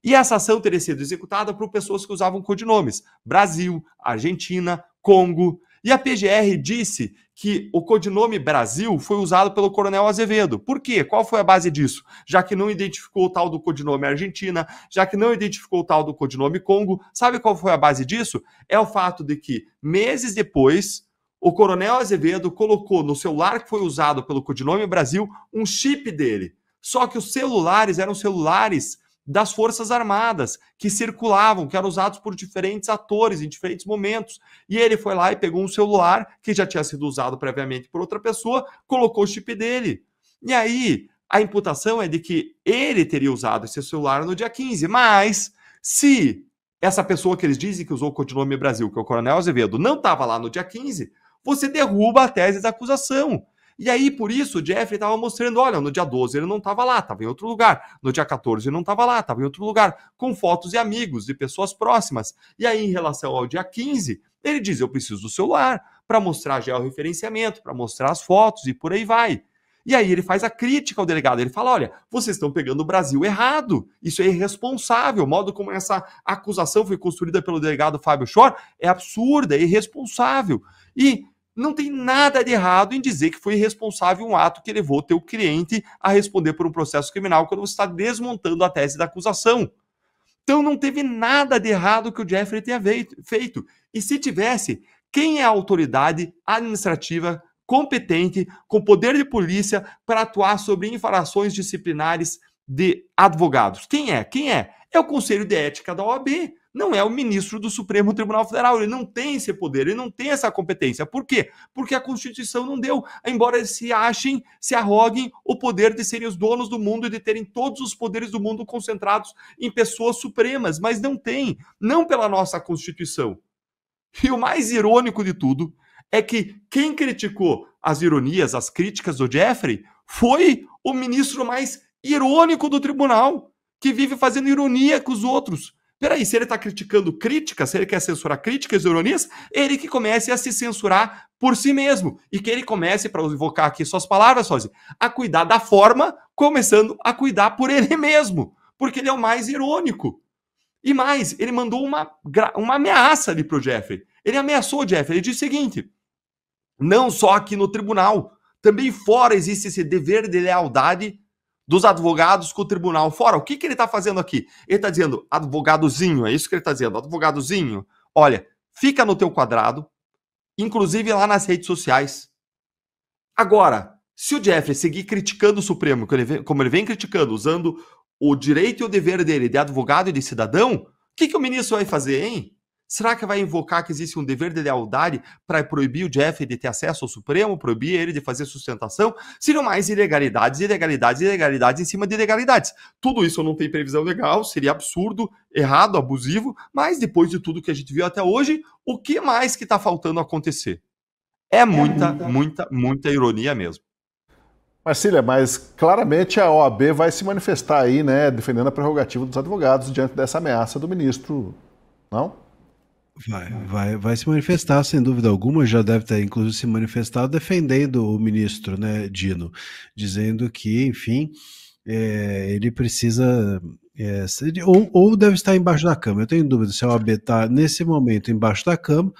E essa ação teria sido executada por pessoas que usavam codinomes: Brasil, Argentina, Congo. E a PGR disse que o codinome Brasil foi usado pelo Coronel Azevedo. Por quê? Qual foi a base disso? Já que não identificou o tal do codinome Argentina, já que não identificou o tal do codinome Congo, sabe qual foi a base disso? É o fato de que, meses depois, o Coronel Azevedo colocou no celular que foi usado pelo codinome Brasil um chip dele. Só que os celulares eram celulares das Forças Armadas, que circulavam, que eram usados por diferentes atores em diferentes momentos. E ele foi lá e pegou um celular que já tinha sido usado previamente por outra pessoa, colocou o chip dele. E aí, a imputação é de que ele teria usado esse celular no dia 15, mas se essa pessoa que eles dizem que usou o codinome Brasil, que é o Coronel Azevedo, não estava lá no dia 15, você derruba a tese da acusação. E aí, por isso, o Jeffrey estava mostrando, olha, no dia 12 ele não estava lá, estava em outro lugar. No dia 14 ele não estava lá, estava em outro lugar, com fotos de amigos, de pessoas próximas. E aí, em relação ao dia 15, ele diz, eu preciso do celular para mostrar georreferenciamento, para mostrar as fotos e por aí vai. E aí ele faz a crítica ao delegado, ele fala, olha, vocês estão pegando o Brasil errado, isso é irresponsável, o modo como essa acusação foi construída pelo delegado Fábio Chor é absurda, é irresponsável. E não tem nada de errado em dizer que foi irresponsável um ato que levou teu cliente a responder por um processo criminal quando você está desmontando a tese da acusação. Então não teve nada de errado que o Jeffrey tenha feito. E se tivesse, quem é a autoridade administrativa competente, com poder de polícia, para atuar sobre infrações disciplinares de advogados? Quem é? Quem é? É o Conselho de Ética da OAB. Não é o ministro do Supremo Tribunal Federal, ele não tem esse poder, ele não tem essa competência. Por quê? Porque a Constituição não deu, embora eles se arroguem o poder de serem os donos do mundo e de terem todos os poderes do mundo concentrados em pessoas supremas, mas não tem, não pela nossa Constituição. E o mais irônico de tudo é que quem criticou as ironias, as críticas do Jeffrey, foi o ministro mais irônico do tribunal, que vive fazendo ironia com os outros. Peraí, se ele está criticando críticas, se ele quer censurar críticas e ironias, ele que comece a se censurar por si mesmo. E que ele comece, para invocar aqui suas palavras, Sozi, a cuidar da forma, começando a cuidar por ele mesmo. Porque ele é o mais irônico. E mais, ele mandou uma ameaça ali para o Jeffrey. Ele ameaçou o Jeffrey, ele disse o seguinte, não só aqui no tribunal, também fora existe esse dever de lealdade dos advogados com o tribunal fora. O que ele está fazendo aqui? Ele está dizendo, advogadozinho, é isso que ele está dizendo, advogadozinho, olha, fica no teu quadrado, inclusive lá nas redes sociais. Agora, se o Jeffrey seguir criticando o Supremo, como ele vem criticando, usando o direito e o dever dele de advogado e de cidadão, o que o ministro vai fazer, hein? Será que vai invocar que existe um dever de lealdade para proibir o Jeffrey de ter acesso ao Supremo, proibir ele de fazer sustentação? Seriam mais ilegalidades em cima de ilegalidades. Tudo isso não tem previsão legal, seria absurdo, errado, abusivo, mas depois de tudo que a gente viu até hoje, o que mais que está faltando acontecer? É muita ironia mesmo. Marcília, mas claramente a OAB vai se manifestar aí, né, defendendo a prerrogativa dos advogados diante dessa ameaça do ministro, não? Vai se manifestar, sem dúvida alguma, já deve ter inclusive se manifestado defendendo o ministro, né, Dino, dizendo que, enfim, ele precisa, ou deve estar embaixo da cama. Eu tenho dúvida se a OAB está, nesse momento, embaixo da cama,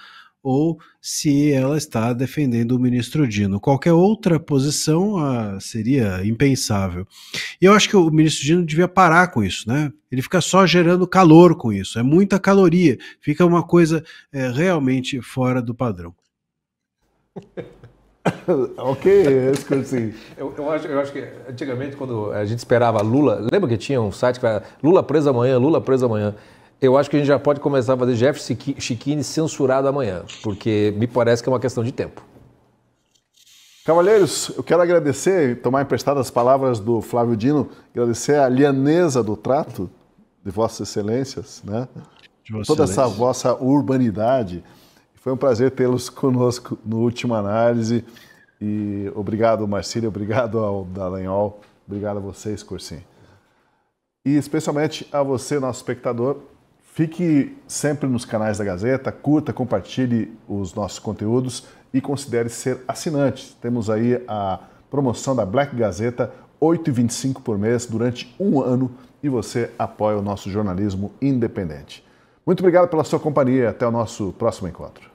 ou se ela está defendendo o ministro Dino. Qualquer outra posição seria impensável. E eu acho que o ministro Dino devia parar com isso, né? Ele fica só gerando calor com isso, é muita caloria, fica uma coisa realmente fora do padrão. Ok, sim. Eu acho que antigamente, quando a gente esperava Lula, lembra que tinha um site que era Lula preso amanhã, Lula preso amanhã? Eu acho que a gente já pode começar a fazer Jeff Chiquini censurado amanhã, porque me parece que é uma questão de tempo. Cavalheiros, eu quero agradecer e tomar emprestado as palavras do Flávio Dino, agradecer a lianeza do trato de Vossas Excelências, né? Toda essa vossa urbanidade. Foi um prazer tê-los conosco no Última Análise. E obrigado, Marcílio, obrigado ao Dallagnol, obrigado a vocês, Corsini. E especialmente a você, nosso espectador. Fique sempre nos canais da Gazeta, curta, compartilhe os nossos conteúdos e considere ser assinante. Temos aí a promoção da Black Gazeta, R$ 8,25 por mês durante um ano e você apoia o nosso jornalismo independente. Muito obrigado pela sua companhia. Até o nosso próximo encontro.